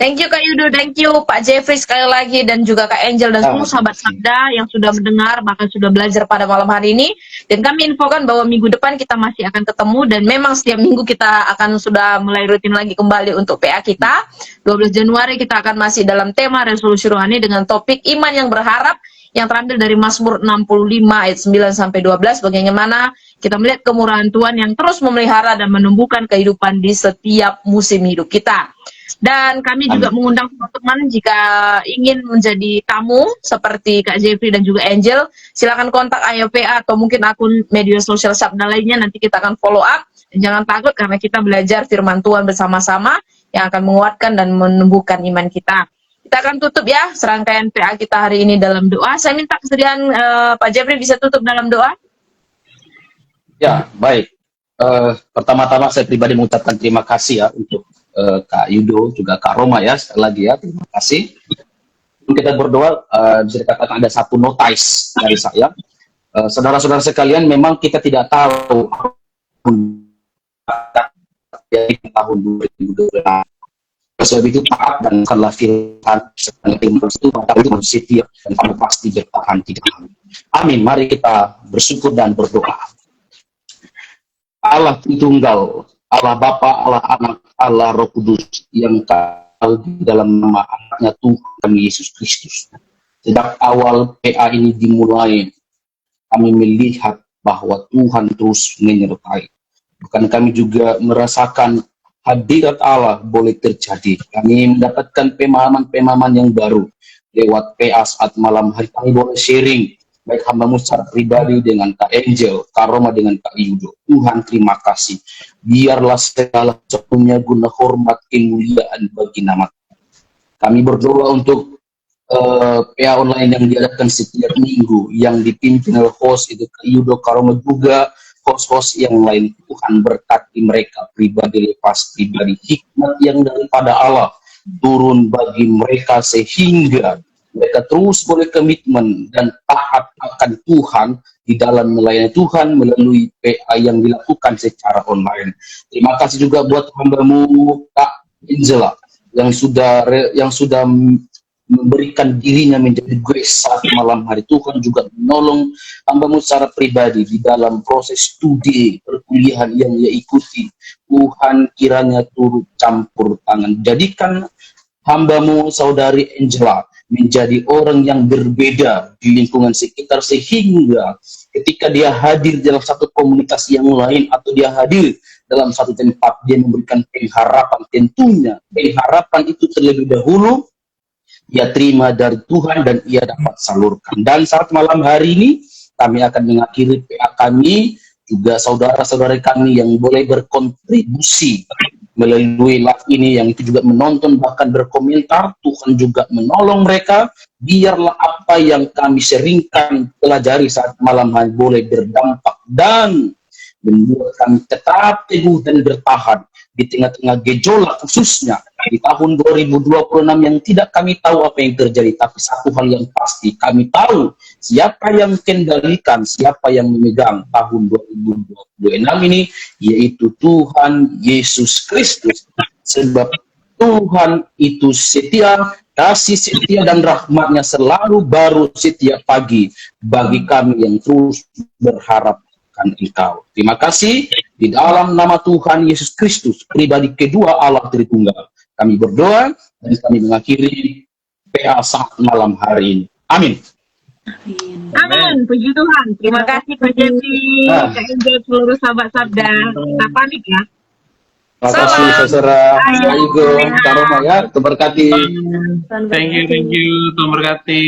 Thank you Kak Yudo, thank you Pak Jeffrey sekali lagi, dan juga Kak Angel dan semua sahabat Sabda yang sudah mendengar, bahkan sudah belajar pada malam hari ini. Dan kami infokan bahwa minggu depan kita masih akan ketemu, dan memang setiap minggu kita akan sudah mulai rutin lagi kembali untuk PA kita. 12 Januari kita akan masih dalam tema resolusi rohani dengan topik iman yang berharap, yang terambil dari Mazmur 65 ayat 9 sampai 12, bagaimana kita melihat kemurahan Tuhan yang terus memelihara dan menumbuhkan kehidupan di setiap musim hidup kita. Dan kami juga mengundang teman-teman jika ingin menjadi tamu seperti Kak Jeffrey dan juga Angel, silakan kontak IOPA atau mungkin akun media sosial Sabda lainnya, nanti kita akan follow up. Dan jangan takut karena kita belajar firman Tuhan bersama-sama yang akan menguatkan dan menumbuhkan iman kita. Kita akan tutup ya serangkaian PA kita hari ini dalam doa. Saya minta kesediaan Pak Jeffrey bisa tutup dalam doa. Ya, baik. Pertama-tama saya pribadi mengucapkan terima kasih ya untuk Kak Yudo, juga Kak Roma ya, sekali lagi ya, terima kasih. Kita berdoa, bisa dikatakan ada satu notice dari saya. Saudara-saudara sekalian, memang kita tidak tahu dari tahun 2012. Sebab itu taat dan bukanlah firman itu maka itu setia dan kamu pasti bertahan di dalam. Amin. Mari kita bersyukur dan berdoa. Allah Tritunggal, Allah Bapa, Allah Anak, Allah Roh Kudus yang kau di dalam nama anaknya Tuhan Yesus Kristus. Sejak awal PA ini dimulai, kami melihat bahwa Tuhan terus menyertai. Bukan kami juga merasakan hadirat Allah boleh terjadi. Kami mendapatkan pemahaman-pemahaman yang baru lewat PA saat malam hari. Kami boleh sharing, baik hambamu secara pribadi dengan Kak Angel, Kak Roma dengan Kak Yudo. Tuhan terima kasih. Biarlah segala sesuatunya guna hormat kemuliaan bagi nama. Kami berdoa untuk PA online yang diadakan setiap minggu, yang dipimpin oleh host itu Kak Yudo, Kak Roma juga, host-host yang lain. Tuhan berkati mereka pribadi lepas pribadi, hikmat yang daripada Allah turun bagi mereka sehingga mereka terus boleh komitmen dan taat akan Tuhan di dalam melayani Tuhan melalui PA yang dilakukan secara online. Terima kasih juga buat hambamu Kak Angela yang sudah memberikan dirinya menjadi grace saat malam hari. Tuhan juga menolong hambamu secara pribadi di dalam proses studi perkuliahan yang ia ikuti. Tuhan kiranya turut campur tangan. Jadikan hambamu saudari Angela menjadi orang yang berbeda di lingkungan sekitar, sehingga ketika dia hadir dalam satu komunitas yang lain atau dia hadir dalam satu tempat, dia memberikan pengharapan. Tentunya pengharapan itu terlebih dahulu ia terima dari Tuhan dan ia dapat salurkan. Dan saat malam hari ini kami akan mengakhiri PA kami, juga saudara-saudara kami yang boleh berkontribusi melalui live ini, yang itu juga menonton bahkan berkomentar. Tuhan juga menolong mereka. Biarlah apa yang kami seringkan pelajari saat malam hari boleh berdampak dan membuat kami tetap teguh dan bertahan di tengah-tengah gejolak, khususnya di tahun 2026 yang tidak kami tahu apa yang terjadi. Tapi satu hal yang pasti, kami tahu siapa yang kendalikan, siapa yang memegang tahun 2026 ini, yaitu Tuhan Yesus Kristus. Sebab Tuhan itu setia, kasih setia dan rahmatnya selalu baru setiap pagi bagi kami yang terus berharap akan Engkau. Terima kasih. Di dalam nama Tuhan Yesus Kristus, pribadi kedua Allah Tritunggal, kami berdoa dan kami mengakhiri PA saat malam hari ini. Amin. Amin. Puji Tuhan. Terima kasih Pak Jeffrey, Kak Angel, seluruh sahabat Sabda. Kita pamit ya. Terima kasih saudara Kak Yudo, Kak Roma ya, terberkati. Thank you, Tuhan berkati.